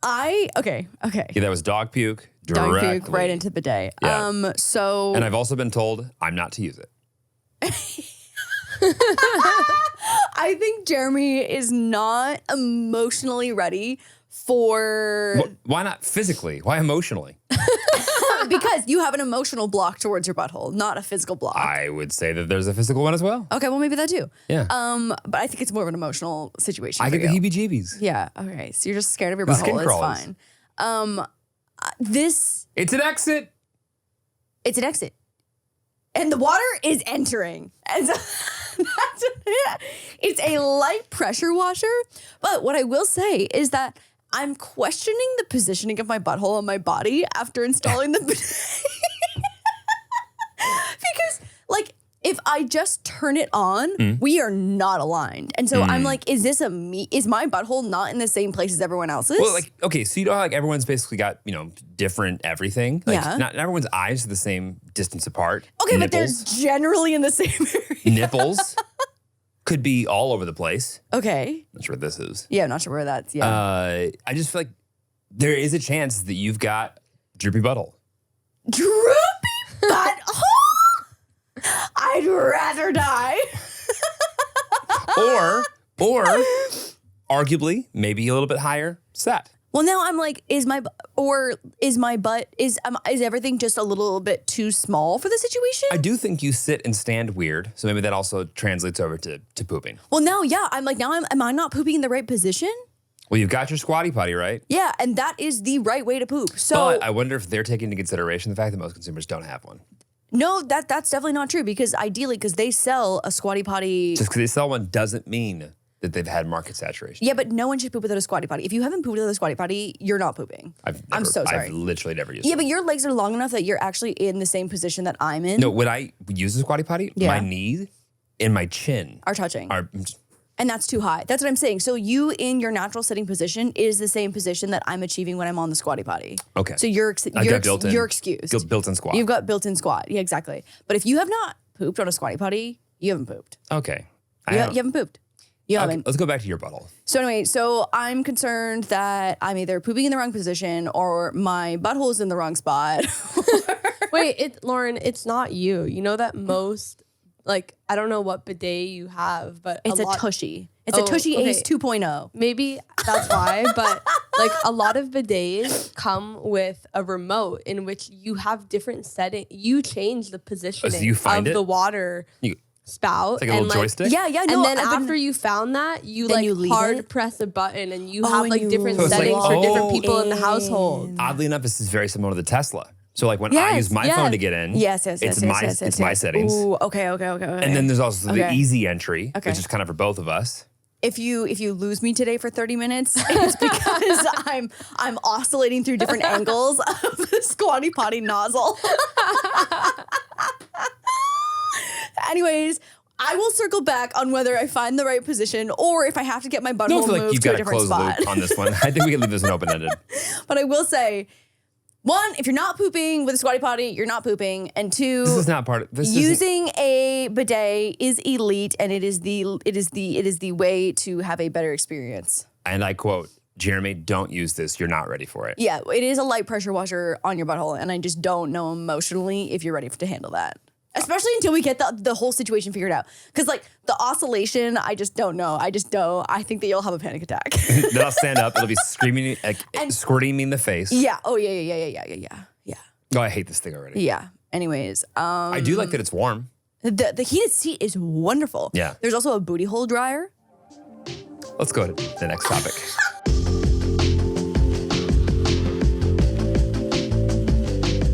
Okay. Yeah, that was dog puke. Dog Directly. puke right into the bidet. Yeah. So And I've also been told I'm not to use it. I think Jeremy is not emotionally ready for Why not physically? Why emotionally? because you have an emotional block towards your butthole, not a physical block. I would say that there's a physical one as well. Okay, well maybe that too. Yeah. But I think it's more of an emotional situation. I for get the you. heebie-jeebies. Yeah. Okay. So you're just scared of your The skin butthole. It's crawlers. fine. This It's an exit. it's an exit, and the water is entering, and so it's a light pressure washer. But what I will say is that I'm questioning the positioning of my butthole on my body after installing the bidet. Because, like, if I just turn it on, we are not aligned. And so I'm like, is my butthole not in the same place as everyone else's? Well, like, okay, so you know how like everyone's basically got, different everything? Like, Yeah. not everyone's eyes are the same distance apart. okay, but they're Nipples. generally in the same area. Nipples could be all over the place. Okay. Not sure what this is. Yeah, I'm not sure where that's, yeah. I just feel like there is a chance that you've got droopy butthole. Droopy butthole? I'd rather die. or arguably maybe a little bit higher set. Well, now I'm like, is everything just a little bit too small for the situation? I do think you sit and stand weird, so maybe that also translates over to pooping. Well, now, yeah, I'm like, am I not pooping in the right position? Well, you've got your squatty potty, right? Yeah, and that is the right way to poop. So But I wonder if they're taking into consideration the fact that most consumers don't have one. no, that's definitely not true because ideally, because they sell a squatty potty. Just because they sell one doesn't mean that they've had market saturation. Yeah, but no one should poop without a squatty potty. If you haven't pooped without a squatty potty, you're not pooping. I'm so sorry. I've literally never used Yeah, it. but your legs are long enough that you're actually in the same position that I'm in. No, when I use a squatty potty, Yeah. my knee and my chin Are touching. are. And that's too high. That's what I'm saying. So you in your natural sitting position is the same position that I'm achieving when I'm on the squatty potty. Okay. So you're built-in- you're excused. built-in squat. You've got built-in squat. Yeah, exactly. But if you have not pooped on a squatty potty, you haven't pooped. Okay. You haven't pooped. You Okay, haven't. let's go back to your butthole. So anyway, so I'm concerned that I'm either pooping in the wrong position or my butthole is in the wrong spot. Wait, Lauren, it's not you. You know that most, like, I don't know what bidet you have, but It's a lot, Tushy. It's a Tushy okay. Ace 2.0. Maybe that's why, but like a lot of bidets come with a remote in which you have different settings. You change the positioning you find of it? the water You- spout. It's like a little joystick? Yeah, no. And then I've been- after you found that, you Then like you leave hard it? press a button and you Oh, have and like you different So it's like, settings for different oh, people in the household. Oddly enough, this is very similar to the Tesla. So like when I Yes, use my yes. phone to get in, Yes. it's my settings. Ooh, okay. And then there's also the Okay. easy entry, Okay. which is kind of for both of us. If you lose me today for 30 minutes, it's because I'm oscillating through different angles of the squatty potty nozzle. Anyways, I will circle back on whether I find the right position or if I have to get my I butthole don't feel like moved you've to a got a different closed spot. loop on this one. I think we can leave this one open-ended. But I will say, one, if you're not pooping with a squatty potty, you're not pooping. And two, This is not part of this. using a bidet is elite, and it is the way to have a better experience. And I quote, Jeremy, don't use this. You're not ready for it. Yeah, it is a light pressure washer on your butthole, and I just don't know emotionally if you're ready to handle that. Especially until we get the whole situation figured out. Because like the oscillation, I just don't know. I think that you'll have a panic attack. Then I'll stand up. It'll be screaming, like squirting me in the face. Yeah. Oh yeah. Oh, I hate this thing already. Yeah. Anyways, I do like that it's warm. the heated seat is wonderful. Yeah. There's also a booty hole dryer. Let's go to the next topic.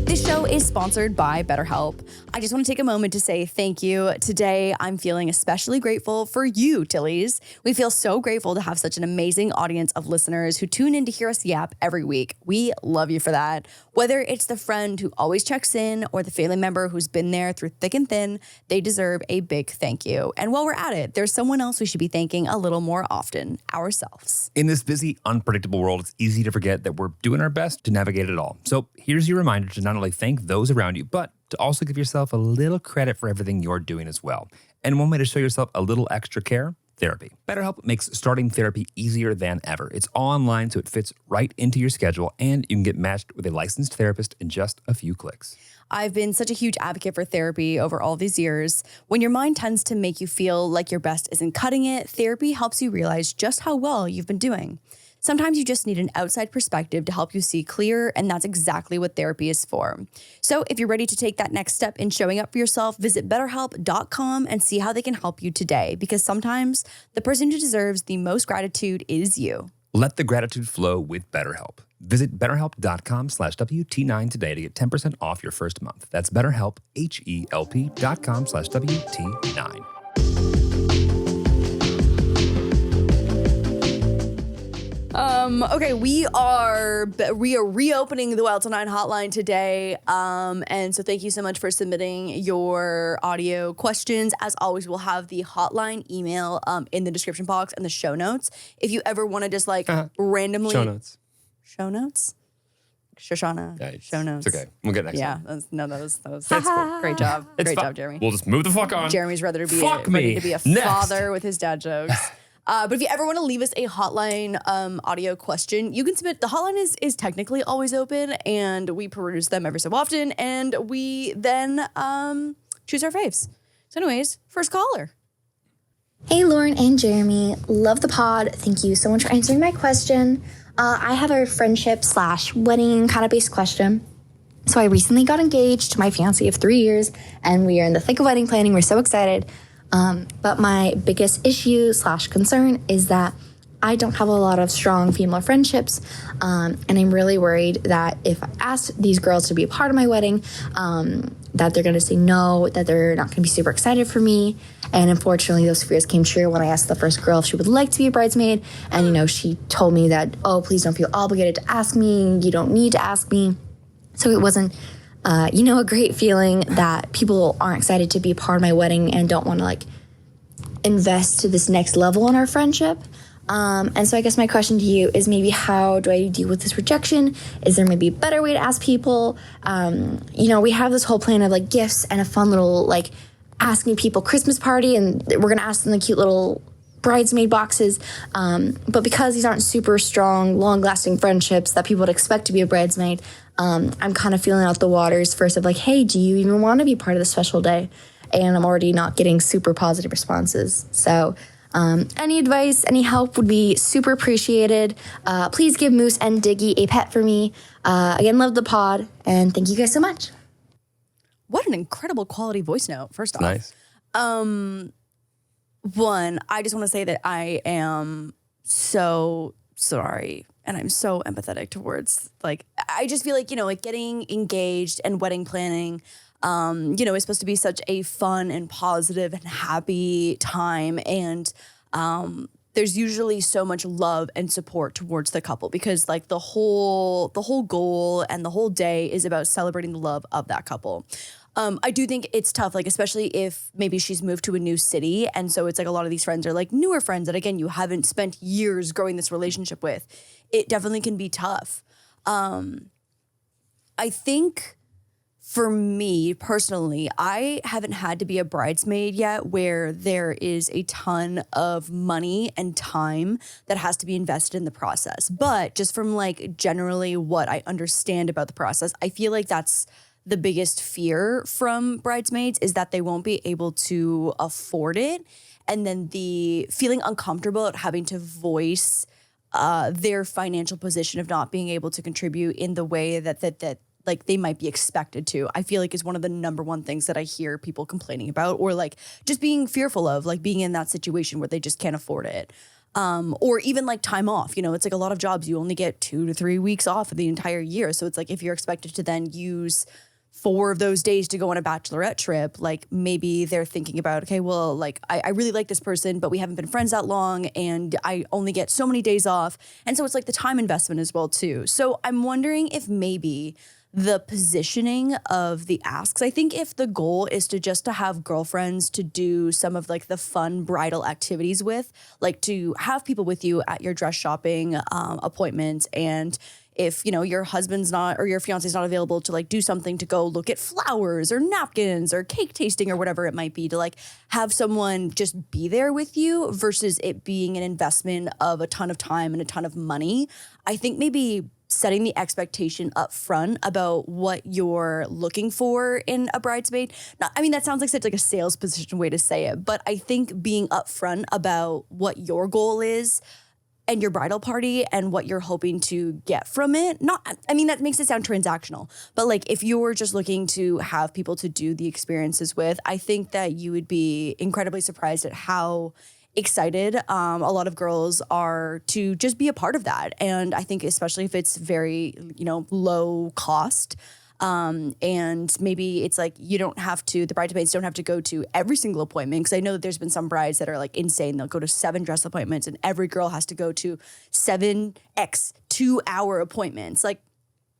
This show is sponsored by BetterHelp. I just want to take a moment to say thank you. Today, I'm feeling especially grateful for you, Tillies. We feel so grateful to have such an amazing audience of listeners who tune in to hear us yap every week. We love you for that. Whether it's the friend who always checks in or the family member who's been there through thick and thin, they deserve a big thank you. And while we're at it, there's someone else we should be thanking a little more often, ourselves. In this busy, unpredictable world, it's easy to forget that we're doing our best to navigate it all. So here's your reminder to not only thank those around you, but to also give yourself a little credit for everything you're doing as well. And one way to show yourself a little extra care: therapy. BetterHelp makes starting therapy easier than ever. It's all online, so it fits right into your schedule, and you can get matched with a licensed therapist in just a few clicks. I've been such a huge advocate for therapy over all these years. When your mind tends to make you feel like your best isn't cutting it, therapy helps you realize just how well you've been doing. Sometimes you just need an outside perspective to help you see clear, and that's exactly what therapy is for. So if you're ready to take that next step in showing up for yourself, visit BetterHelp.com and see how they can help you today, because sometimes the person who deserves the most gratitude is you. Let the gratitude flow with BetterHelp. Visit BetterHelp.com/WT9 today to get 10% off your first month. That's BetterHelp, HELP.com/WT9. Okay, we are reopening the Wild Til hotline today. And so thank you so much for submitting your audio questions. As always, we'll have the hotline email in the description box and the show notes. If you ever want to just randomly Show notes. Show notes? Shoshana. Yeah, show notes. It's okay. We'll get next Yeah, one. that was cool. Great job. Great job, Jeremy. We'll just move the fuck on. Jeremy's ready to be a Next. father with his dad jokes. But if you ever want to leave us a hotline audio question, you can submit. The hotline is technically always open, and we peruse them every so often, and we then choose our faves. So anyways, first caller. Hey, Lauren and Jeremy. Love the pod. Thank you so much for answering my question. I have a friendship/wedding kind of based question. So I recently got engaged to my fiancé of 3 years, and we are in the thick of wedding planning. We're so excited. But my biggest issue/concern is that I don't have a lot of strong female friendships. And I'm really worried that if I ask these girls to be a part of my wedding, that they're going to say no, that they're not going to be super excited for me. And unfortunately, those fears came true when I asked the first girl if she would like to be a bridesmaid. And, she told me that, oh, please don't feel obligated to ask me. You don't need to ask me. So it wasn't a great feeling that people aren't excited to be a part of my wedding and don't want to invest to this next level in our friendship. And so I guess my question to you is maybe how do I deal with this rejection? Is there maybe a better way to ask people? We have this whole plan of gifts and a fun little asking people Christmas party, and we're going to ask them the cute little bridesmaid boxes. But because these aren't super strong, long-lasting friendships that people would expect to be a bridesmaid, I'm kind of feeling out the waters first of hey, do you even want to be part of the special day? And I'm already not getting super positive responses. So any advice, any help would be super appreciated. Please give Moose and Diggy a pet for me. Again, love the pod, and thank you guys so much. What an incredible quality voice note, first off. Nice. One, I just want to say that I am so sorry, and I'm so empathetic towards, I just feel getting engaged and wedding planning, is supposed to be such a fun and positive and happy time. And there's usually so much love and support towards the couple because the whole goal and the whole day is about celebrating the love of that couple. I do think it's tough, especially if maybe she's moved to a new city. And so it's a lot of these friends are newer friends that, again, you haven't spent years growing this relationship with. It definitely can be tough. I think for me personally, I haven't had to be a bridesmaid yet where there is a ton of money and time that has to be invested in the process. But just from generally what I understand about the process, I feel that's the biggest fear from bridesmaids is that they won't be able to afford it. And then the feeling uncomfortable at having to voice their financial position of not being able to contribute in the way that they might be expected to, I feel is one of the number one things that I hear people complaining about, or just being fearful of, being in that situation where they just can't afford it. Or even time off, it's a lot of jobs, you only get 2 to 3 weeks off of the entire year. So it's if you're expected to then use 4 of those days to go on a bachelorette trip, like maybe they're thinking about, okay, well, like I really like this person, but we haven't been friends that long and I only get so many days off. And so it's like the time investment as well too. So I'm wondering if maybe the positioning of the asks, I think if the goal is to have girlfriends to do some of like the fun bridal activities with, like to have people with you at your dress shopping appointments, and if, you know, your husband's not or your fiance's not available to like do something to go look at flowers or napkins or cake tasting or whatever it might be, to like have someone just be there with you versus it being an investment of a ton of time and a ton of money. I think maybe setting the expectation up front about what you're looking for in a bridesmaid. Not, I mean, that sounds like such like a sales position way to say it, but I think being upfront about what your goal is and your bridal party and what you're hoping to get from it. I mean, that makes it sound transactional, but like if you're just looking to have people to do the experiences with, I think that you would be incredibly surprised at how excited a lot of girls are to just be a part of that. And I think especially if it's very, you know, low cost, and maybe it's like the bridesmaids don't have to go to every single appointment. Because I know that there's been some brides that are like insane. They'll go to 7 dress appointments and every girl has to go to 7x 2-hour appointments. Like,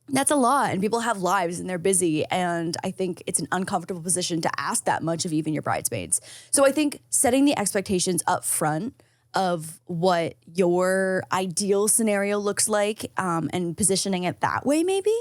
that's a lot, and people have lives and they're busy, and I think it's an uncomfortable position to ask that much of even your bridesmaids. So I think setting the expectations up front of what your ideal scenario looks like, and positioning it that way maybe.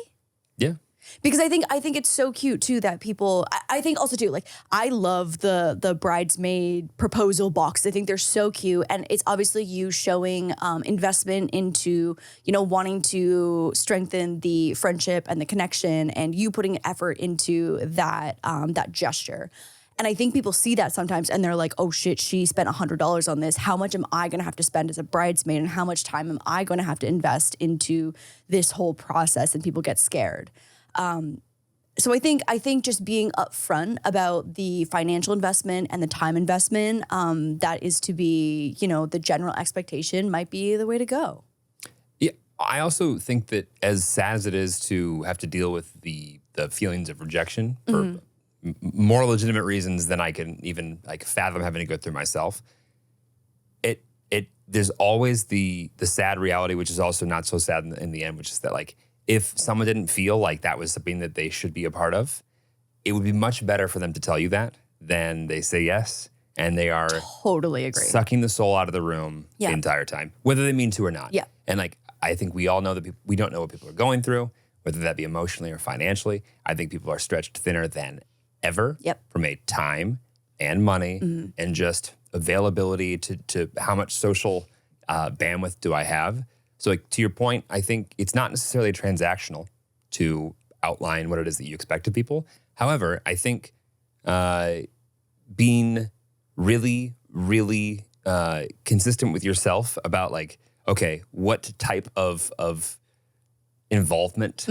Yeah. Because I think it's so cute too that people, I think also too, like I love the bridesmaid proposal box. I think they're so cute, and it's obviously you showing investment into, you know, wanting to strengthen the friendship and the connection, and you putting effort into that that gesture. And I think people see that sometimes and they're like, oh shit, she spent $100 on this. How much am I going to have to spend as a bridesmaid, and how much time am I going to have to invest into this whole process? And people get scared. So I think just being upfront about the financial investment and the time investment, that is to be, you know, the general expectation might be the way to go. Yeah, I also think that as sad as it is to have to deal with the feelings of rejection for more legitimate reasons than I can even like fathom having to go through myself, there's always the sad reality, which is also not so sad in the end, which is that like, if someone didn't feel like that was something that they should be a part of, it would be much better for them to tell you that than they say yes and they are totally agree sucking the soul out of the room the entire time, whether they mean to or not. Yeah. And like, I think we all know that we don't know what people are going through, whether that be emotionally or financially. I think people are stretched thinner than ever from a time and money and just availability to how much social bandwidth do I have. So like to your point, I think it's not necessarily transactional to outline what it is that you expect of people. However, I think being really, really consistent with yourself about like, okay, what type of involvement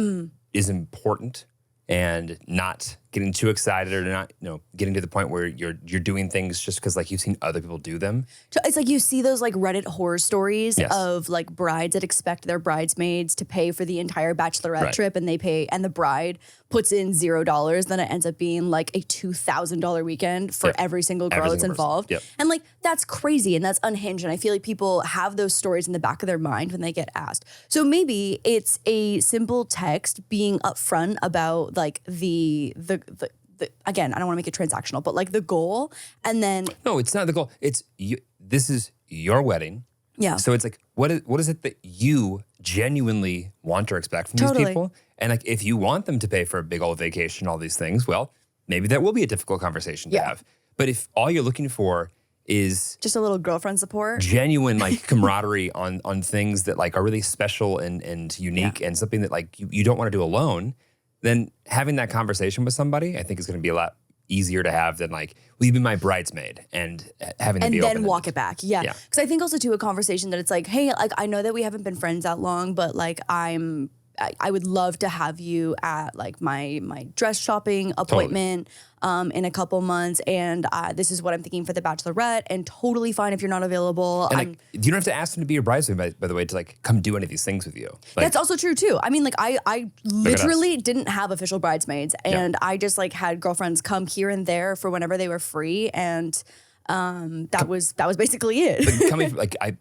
is important, and not getting too excited or not, you know, getting to the point where you're doing things just because like you've seen other people do them. So it's like you see those like Reddit horror stories of like brides that expect their bridesmaids to pay for the entire bachelorette trip, and they pay, and the bride puts in $0. Then it ends up being like a $2,000 weekend for every single girl that's involved. And like, that's crazy and that's unhinged. And I feel like people have those stories in the back of their mind when they get asked. So maybe it's a simple text being upfront about like the again, I don't want to make it transactional, but like the goal, and then no, it's not the goal. It's you, this is your wedding. Yeah. So it's like, what is it that you genuinely want or expect from these people? And like, if you want them to pay for a big old vacation, all these things, well, maybe that will be a difficult conversation to have. But if all you're looking for is just a little girlfriend support, genuine like camaraderie on things that like are really special and unique, and something that like you don't want to do alone, then having that conversation with somebody, I think is going to be a lot easier to have than like, will you be my bridesmaid, and having to be open. And then walk it back. Yeah. Because I think also too a conversation that it's like, hey, like I know that we haven't been friends that long, but like I'm I would love to have you at like my dress shopping appointment in a couple months. And this is what I'm thinking for the Bachelorette, and totally fine if you're not available. And you don't have to ask them to be your bridesmaid, by the way, to like come do any of these things with you. Like, that's also true too. I mean, like I literally didn't have official bridesmaids, and I just like had girlfriends come here and there for whenever they were free, and that was basically it. But coming like I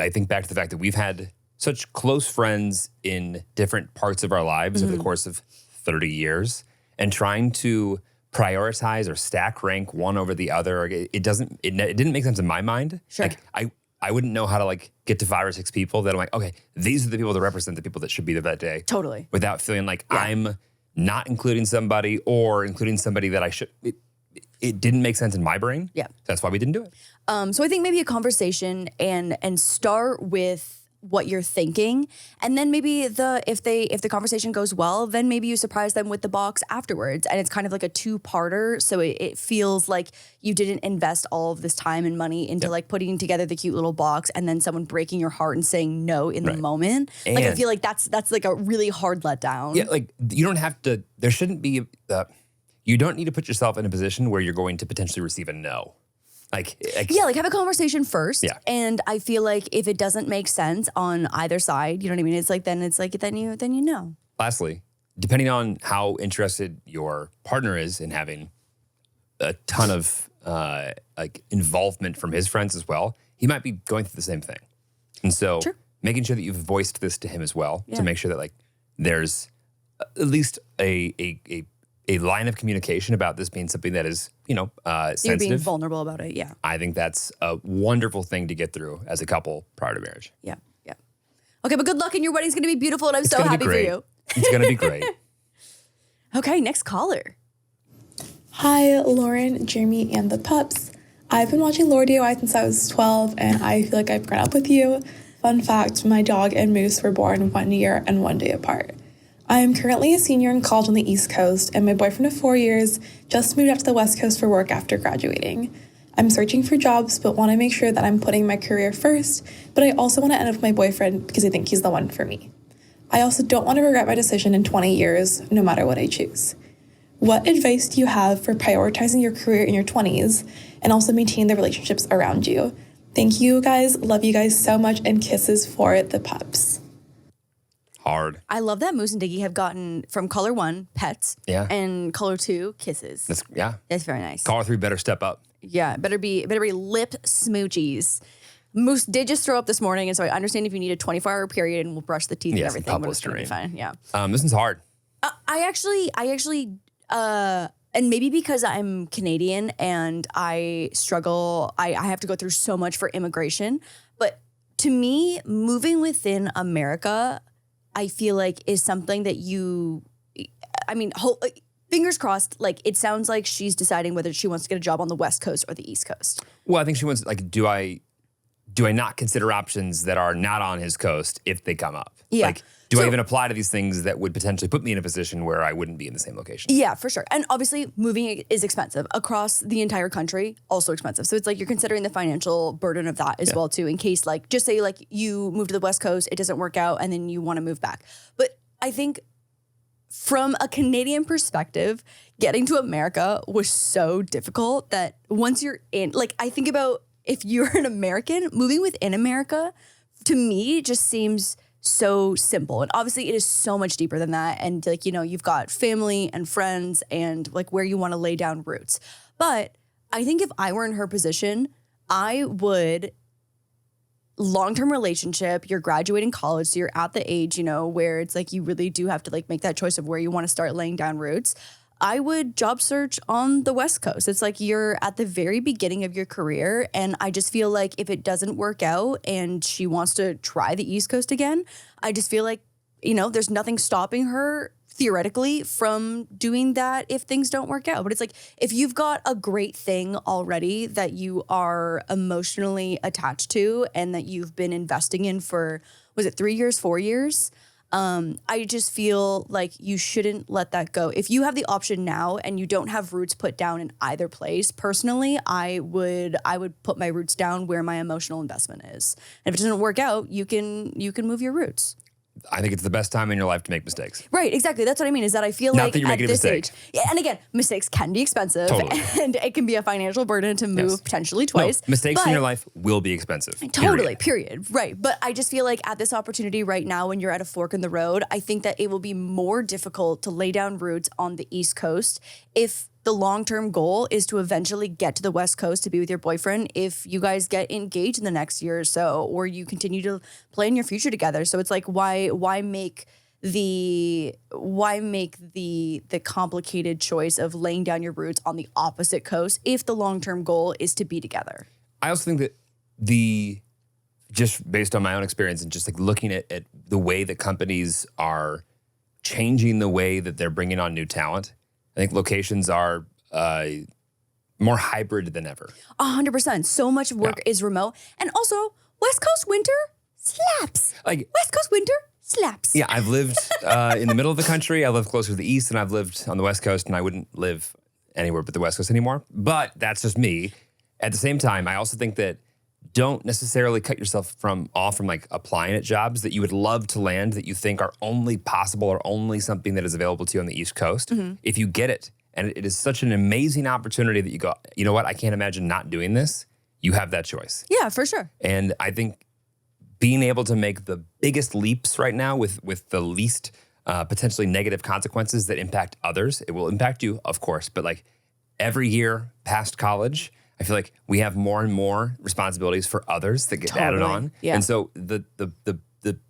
think back to the fact that we've had such close friends in different parts of our lives over the course of 30 years, and trying to prioritize or stack rank one over the other, it didn't make sense in my mind. Sure. Like I wouldn't know how to like get to 5 or 6 people that I'm like, okay, these are the people that represent the people that should be there that day. Totally. Without feeling like I'm not including somebody or including somebody that I should. It didn't make sense in my brain. Yeah. That's why we didn't do it. So I think maybe a conversation and start with what you're thinking, and then maybe if the conversation goes well, then maybe you surprise them with the box afterwards, and it's kind of like a 2-parter, so it feels like you didn't invest all of this time and money into like putting together the cute little box, and then someone breaking your heart and saying no in the moment. Like I feel like that's like a really hard letdown. Yeah, like you don't have to. There shouldn't be. You don't need to put yourself in a position where you're going to potentially receive a no. Like have a conversation first. Yeah. And I feel like if it doesn't make sense on either side, you know what I mean? Then you know. Lastly, depending on how interested your partner is in having a ton of like involvement from his friends as well, he might be going through the same thing. And so making sure that you've voiced this to him as well to make sure that like there's at least a line of communication about this being something that is, sensitive. You're being vulnerable about it, yeah. I think that's a wonderful thing to get through as a couple prior to marriage. Yeah. Okay, but good luck, and your wedding's gonna be beautiful, and I'm so gonna be happy for great. you. It's gonna be great. Okay, next caller. Hi, Lauren, Jeremy, and the pups. I've been watching LaurDIY since I was 12, and I feel like I've grown up with you. Fun fact, my dog and Moose were born 1 year and 1 day apart. I am currently a senior in college on the East Coast, and my boyfriend of 4 years just moved out to the West Coast for work after graduating. I'm searching for jobs, but want to make sure that I'm putting my career first, but I also want to end up with my boyfriend because I think he's the one for me. I also don't want to regret my decision in 20 years, no matter what I choose. What advice do you have for prioritizing your career in your 20s and also maintaining the relationships around you? Thank you guys. Love you guys so much, and kisses for the pups. Hard. I love that Moose and Diggy have gotten from color 1 pets, and color 2 kisses. That's very nice. Color 3 better step up. Yeah, better be lip smoochies. Moose did just throw up this morning, and so I understand if you need a 24-hour period, and we'll brush the teeth and everything, but it's gonna be fine. Yeah. This one's hard. I actually, and maybe because I'm Canadian and I struggle, I have to go through so much for immigration. But to me, moving within America, I feel like is something that fingers crossed, like it sounds like she's deciding whether she wants to get a job on the West Coast or the East Coast. Well, I think she wants, like, do I not consider options that are not on his coast if they come up? Yeah. Like, do I even apply to these things that would potentially put me in a position where I wouldn't be in the same location? Yeah, for sure. And obviously moving is expensive across the entire country, also expensive. So it's like you're considering the financial burden of that as well too, in case like, just say like you move to the West Coast, it doesn't work out and then you want to move back. But I think from a Canadian perspective, getting to America was so difficult that once you're in, like I think about if you're an American, moving within America, to me just seems so simple. And obviously it is so much deeper than that. And like, you've got family and friends and like where you want to lay down roots. But I think if I were in her position, I would long-term relationship, you're graduating college, so you're at the age, where it's like you really do have to like make that choice of where you want to start laying down roots. I would job search on the West Coast. It's like you're at the very beginning of your career. And I just feel like if it doesn't work out and she wants to try the East Coast again, I just feel like, there's nothing stopping her theoretically from doing that if things don't work out. But it's like, if you've got a great thing already that you are emotionally attached to and that you've been investing in for, was it 3 years, 4 years? I just feel like you shouldn't let that go. If you have the option now and you don't have roots put down in either place, personally, I would put my roots down where my emotional investment is. And if it doesn't work out, you can move your roots. I think it's the best time in your life to make mistakes. Right, exactly. That's what I mean, is that I feel Not like that you're at making a this mistake. age, yeah, and again, mistakes can be expensive Totally. and it can be a financial burden to move potentially twice. No, mistakes in but- your life will be expensive. Totally, period. Right. But I just feel like at this opportunity right now, when you're at a fork in the road, I think that it will be more difficult to lay down roots on the East Coast if the long-term goal is to eventually get to the West Coast to be with your boyfriend if you guys get engaged in the next year or so, or you continue to plan your future together. So it's like, why make the complicated choice of laying down your roots on the opposite coast if the long-term goal is to be together? I also think that just based on my own experience and just like looking at the way that companies are changing the way that they're bringing on new talent, I think locations are more hybrid than ever. 100%. So much work is remote. And also, West Coast winter slaps. Like West Coast winter slaps. Yeah, I've lived in the middle of the country. I live closer to the East, and I've lived on the West Coast, and I wouldn't live anywhere but the West Coast anymore. But that's just me. At the same time, I also think that don't necessarily cut yourself off from like applying at jobs that you would love to land that you think are only possible or only something that is available to you on the East Coast. If you get it, and it is such an amazing opportunity that you go, you know what, I can't imagine not doing this. You have that choice. Yeah, for sure. And I think being able to make the biggest leaps right now with the least potentially negative consequences that impact others, it will impact you, of course, but like every year past college, I feel like we have more and more responsibilities for others that get added on. Yeah. And so the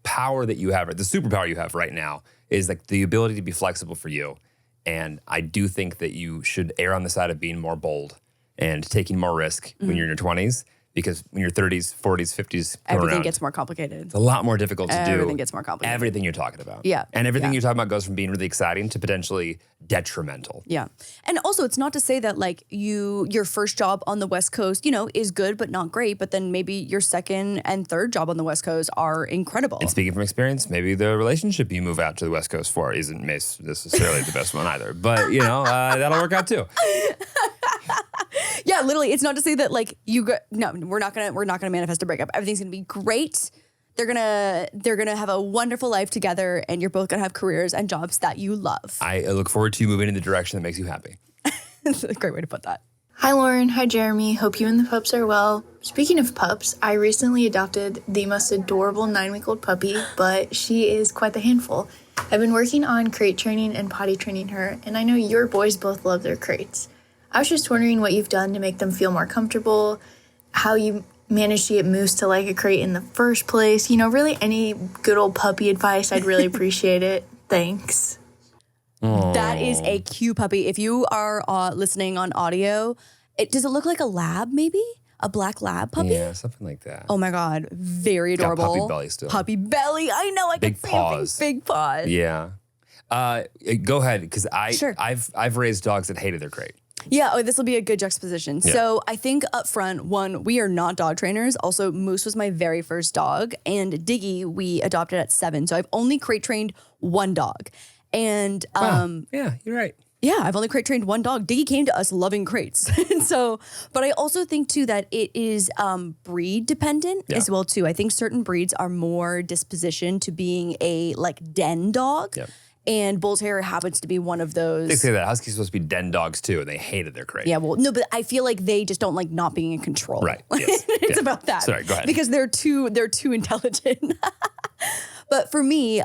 power that you have, the superpower you have right now is like the ability to be flexible for you. And I do think that you should err on the side of being more bold and taking more risk when you're in your 20s, because when you're 30s, 40s, 50s, Everything gets more complicated. it's a lot more difficult to do. Everything gets more complicated. Everything you're talking about. Yeah. And everything Yeah. you're talking about goes from being really exciting to potentially detrimental. Yeah. And also, it's not to say that like your first job on the West Coast, is good but not great, but then maybe your second and third job on the West Coast are incredible. And speaking from experience, maybe the relationship you move out to the West Coast for isn't necessarily the best one either. But, that'll work out too. Yeah, literally, it's not to say that like we're not gonna manifest a breakup. Everything's gonna be great. They're gonna have a wonderful life together, and you're both gonna have careers and jobs that you love. I look forward to you moving in the direction that makes you happy. That's a great way to put that. Hi Lauren, hi Jeremy, hope you and the pups are well. Speaking of pups, I recently adopted the most adorable 9-week-old puppy, but she is quite the handful. I've been working on crate training and potty training her, and I know your boys both love their crates. I was just wondering what you've done to make them feel more comfortable, how you managed to get Moose to like a crate in the first place. Really any good old puppy advice, I'd really appreciate it. Thanks. That is a cute puppy. If you are listening on audio, does it look like a lab maybe? A black lab puppy? Yeah, something like that. Oh my God. Very Got adorable. puppy belly still. Puppy belly. I know. I Big can paws. see big paws. Yeah. Go ahead, because Sure. I've raised dogs that hated their crate. Yeah, this will be a good juxtaposition. Yeah. So I think up front, one, we are not dog trainers. Also, Moose was my very first dog, and Diggy we adopted at 7. So I've only crate trained one dog. And Yeah, you're right. yeah, I've only crate trained one dog. Diggy came to us loving crates. And so, but I also think too that it is breed dependent as well too. I think certain breeds are more dispositioned to being a like den dog. Yep. And Bull Terrier happens to be one of those. They say that Huskies are supposed to be den dogs too, and they hated their crate. Yeah, well, no, but I feel like they just don't like not being in control. Right. Yes. It's Yeah. about that. Sorry, go ahead. Because they're too intelligent. But for me,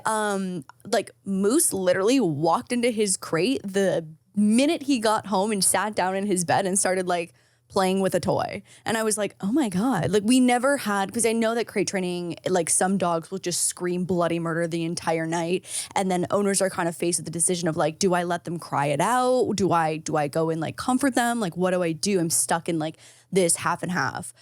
like Moose literally walked into his crate the minute he got home and sat down in his bed and started like playing with a toy. And I was like, oh my God. Like we never had, because I know that crate training, like some dogs will just scream bloody murder the entire night. And then owners are kind of faced with the decision of like, do I let them cry it out? Do I go and like comfort them? Like, what do I do? I'm stuck in like this half and half.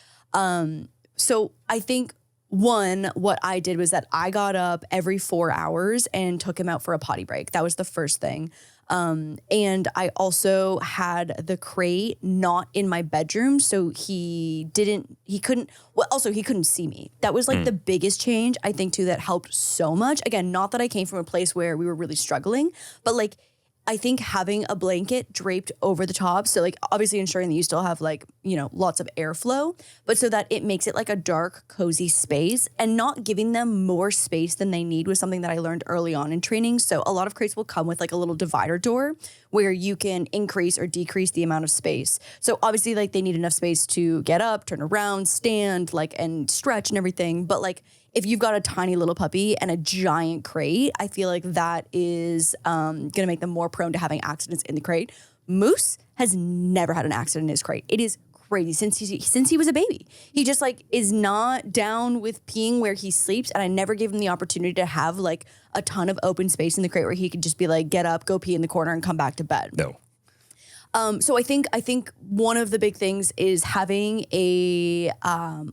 So I think one, what I did was that I got up every 4 hours and took him out for a potty break. That was the first thing. And I also had the crate not in my bedroom. So he couldn't see me. That was like the biggest change, I think too, that helped so much. Again, not that I came from a place where we were really struggling, but like, I think having a blanket draped over the top, so like obviously ensuring that you still have like, you know, lots of airflow, but so that it makes it like a dark, cozy space and not giving them more space than they need was something that I learned early on in training. So a lot of crates will come with like a little divider door where you can increase or decrease the amount of space. So obviously like they need enough space to get up, turn around, stand, like, and stretch and everything. But like if you've got a tiny little puppy and a giant crate, I feel like that is going to make them more prone to having accidents in the crate. Moose has never had an accident in his crate. It is crazy since he was a baby. He just like is not down with peeing where he sleeps, and I never gave him the opportunity to have like a ton of open space in the crate where he could just be like, get up, go pee in the corner, and come back to bed. No. So I think one of the big things is having a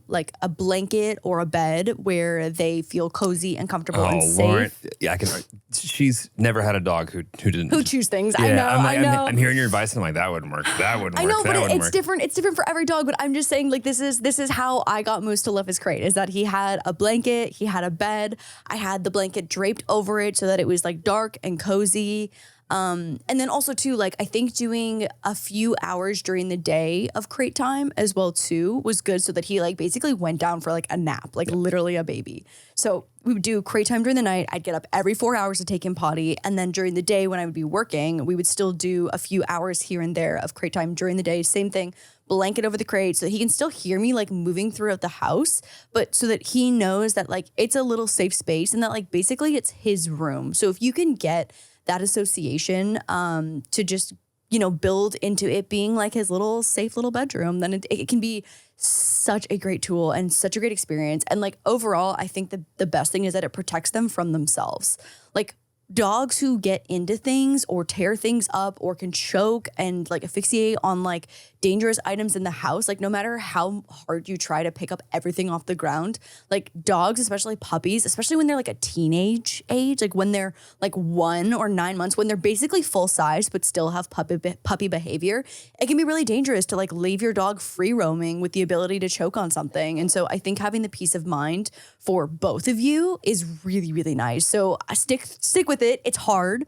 like a blanket or a bed where they feel cozy and comfortable and safe. Lauren, yeah, I can. She's never had a dog who didn't. Who choose things. Yeah, I know. I'm hearing your advice and I'm like, that wouldn't work. That wouldn't work. I know, that but it's work. different. It's different for every dog. But I'm just saying, like, this is how I got Moose to love his crate. Is that he had a blanket, he had a bed. I had the blanket draped over it so that it was like dark and cozy. And then also too, like I think doing a few hours during the day of crate time as well too was good, so that he like basically went down for like a nap, like literally a baby. So we would do crate time during the night. I'd get up every 4 hours to take him potty, and then during the day when I would be working, we would still do a few hours here and there of crate time during the day. Same thing, blanket over the crate so that he can still hear me like moving throughout the house, but so that he knows that like it's a little safe space and that like basically it's his room. So if you can get that association to just, you know, build into it being like his little safe little bedroom, then it can be such a great tool and such a great experience. And like overall, I think the best thing is that it protects them from themselves. Like dogs who get into things or tear things up or can choke and like asphyxiate on like dangerous items in the house, like no matter how hard you try to pick up everything off the ground, like dogs, especially puppies, especially when they're like a teenage age, like when they're like 1 or 9 months, when they're basically full size but still have puppy behavior, it can be really dangerous to like leave your dog free roaming with the ability to choke on something. And so I think having the peace of mind for both of you is really, really nice. So I stick with it. It's hard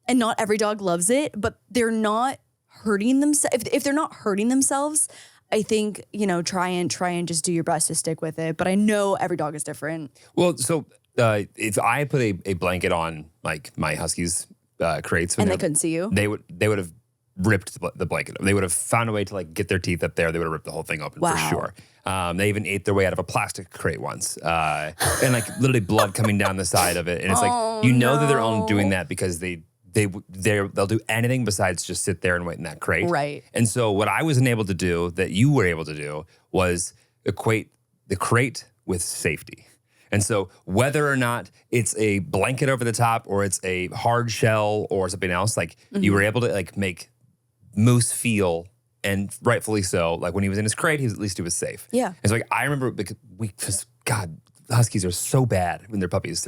and not every dog loves it, but they're not hurting themselves. If they're not hurting themselves, I think, you know, try and just do your best to stick with it. But I know every dog is different. Well, so if I put a blanket on like my Huskies crates And they couldn't see you? they would have ripped the blanket. They would have found a way to like get their teeth up there. They would have ripped the whole thing open for sure. They even ate their way out of a plastic crate once, and like literally blood coming down the side of it. And it's like, you know that they're only doing that because they'll do anything besides just sit there and wait in that crate. Right. And so what I wasn't able to do that you were able to do was equate the crate with safety. And so whether or not it's a blanket over the top or it's a hard shell or something else, like you were able to like make Moose feel, and rightfully so, like when he was in his crate, at least he was safe. Yeah. And so like I remember because God, Huskies are so bad when they're puppies.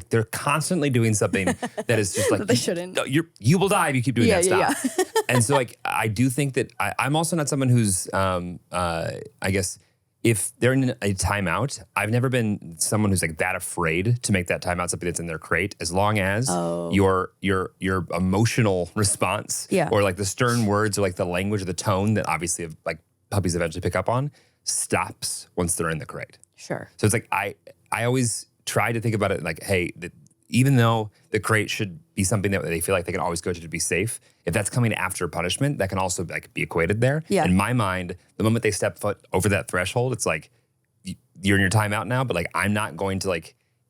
They're constantly doing something that is just like They shouldn't. No, you will die if you keep doing that stuff. Yeah. And so like I do think that I'm also not someone who's I guess if they're in a timeout, I've never been someone who's like that afraid to make that timeout something that's in their crate, as long as your emotional response or like the stern words or like the language or the tone that obviously like puppies eventually pick up on stops once they're in the crate. Sure. So it's like I always try to think about it like, hey, even though the crate should be something that they feel like they can always go to be safe, if that's coming after punishment, that can also like be equated there. Yeah. In my mind, the moment they step foot over that threshold, it's like you're in your timeout now, but like I'm not going to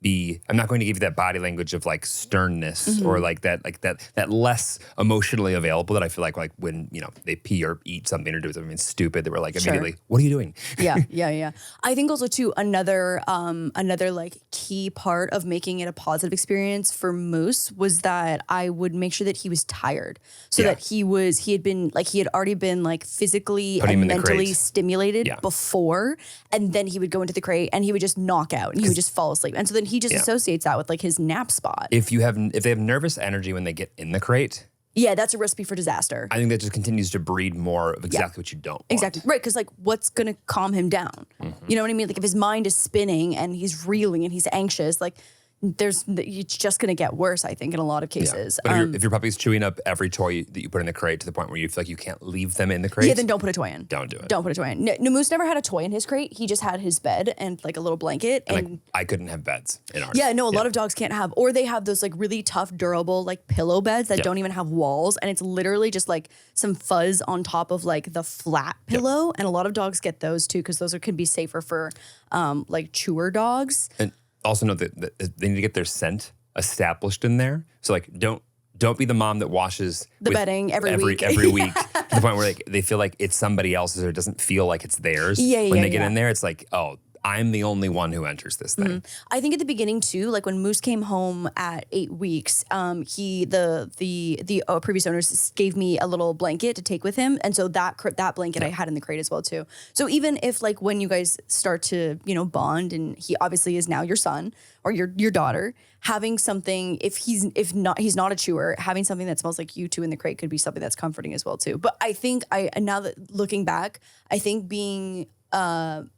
give you that body language of like sternness or like that less emotionally available that I feel like when, you know, they pee or eat something or do something stupid that we're like immediately, what are you doing? Yeah. I think also too, another like key part of making it a positive experience for Moose was that I would make sure that he was tired, so that he had already been like physically and mentally stimulated before, and then he would go into the crate and he would just knock out and he would just fall asleep. And so then he just associates that with like his nap spot. If they have nervous energy when they get in the crate, yeah, that's a recipe for disaster. I think that just continues to breed more of exactly what you don't want. Exactly. Right, because like what's going to calm him down? You know what I mean? Like if his mind is spinning and he's reeling and he's anxious, like it's just going to get worse, I think, in a lot of cases. Yeah. But if your puppy's chewing up every toy that you put in the crate to the point where you feel like you can't leave them in the crate. Yeah, then don't put a toy in. Don't do it. Don't put a toy in. Moose never had a toy in his crate. He just had his bed and like a little blanket. And I couldn't have beds in ours. yeah, no, a lot of dogs can't have, or they have those like really tough, durable like pillow beds that don't even have walls. And it's literally just like some fuzz on top of like the flat pillow. And a lot of dogs get those too, because those can be safer for like chewer dogs. And also know that they need to get their scent established in there. So like don't be the mom that washes the bedding every week to the point where like they feel like it's somebody else's or it doesn't feel like it's theirs. When they get in there, it's like, oh, I'm the only one who enters this thing. I think at the beginning too, like when Moose came home at 8 weeks, the previous owners gave me a little blanket to take with him, and so that blanket I had in the crate as well too. So even if like when you guys start to bond, and he obviously is now your son or your daughter, having something, if he's not a chewer, having something that smells like you two in the crate could be something that's comforting as well too. But I think now that looking back, I think being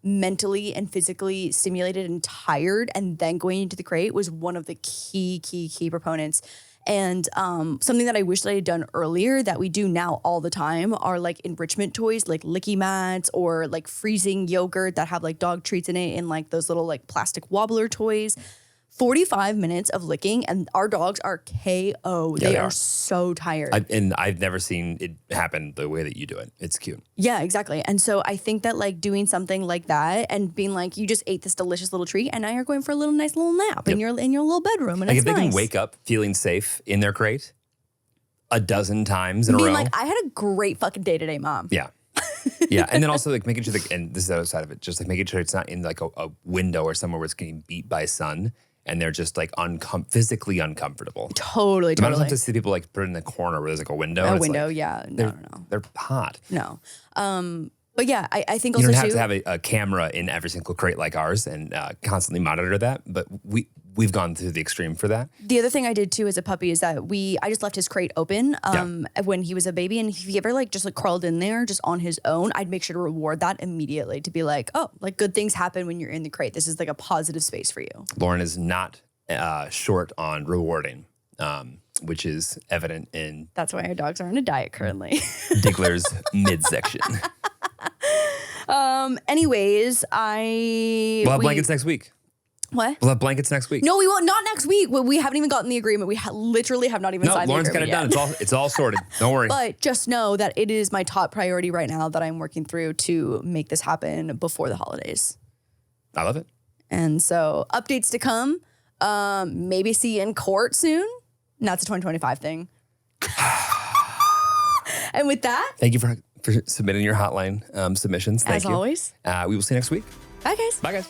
mentally and physically stimulated and tired and then going into the crate was one of the key proponents. And something that I wish that I had done earlier that we do now all the time are like enrichment toys, like licky mats or like freezing yogurt that have like dog treats in it, and like those little like plastic wobbler toys. 45 minutes of licking and our dogs are KO. They are so tired. I've never seen it happen the way that you do it. It's cute. Yeah, exactly. And so I think that like doing something like that and being like, you just ate this delicious little treat and now you're going for a nice little nap in your little bedroom, and like it's if they nice. can wake up feeling safe in their crate a dozen times in a being row. like, I had a great fucking day today, Mom. Yeah. Yeah, and then also like making sure and this is the other side of it, just like making sure it's not in like a window or somewhere where it's getting beat by sun. And they're just like physically uncomfortable. Totally. The amount of times I see people like put it in the corner where there's like a window. A window, yeah. No. They're hot. No. But yeah, I think you also don't have to have a camera in every single crate like ours and constantly monitor that. But we've gone to the extreme for that. The other thing I did too as a puppy is that I just left his crate open when he was a baby, and if he ever just crawled in there just on his own, I'd make sure to reward that immediately, to be like, oh, like good things happen when you're in the crate. This is like a positive space for you. Lauren is not short on rewarding, which is evident in that's why our dogs are on a diet currently. Diggler's midsection. Anyways, we'll have blankets next week. What? We'll have blankets next week. No, we won't. Not next week. We haven't even gotten the agreement. We literally have not even signed Lauren's the agreement. got it done. It's all sorted. Don't worry. But just know that it is my top priority right now that I'm working through to make this happen before the holidays. I love it. And so updates to come. Maybe see you in court soon. And that's a 2025 thing. And with that, thank you for submitting your hotline submissions. Thank you. As always. We will see you next week. Bye, guys. Bye, guys.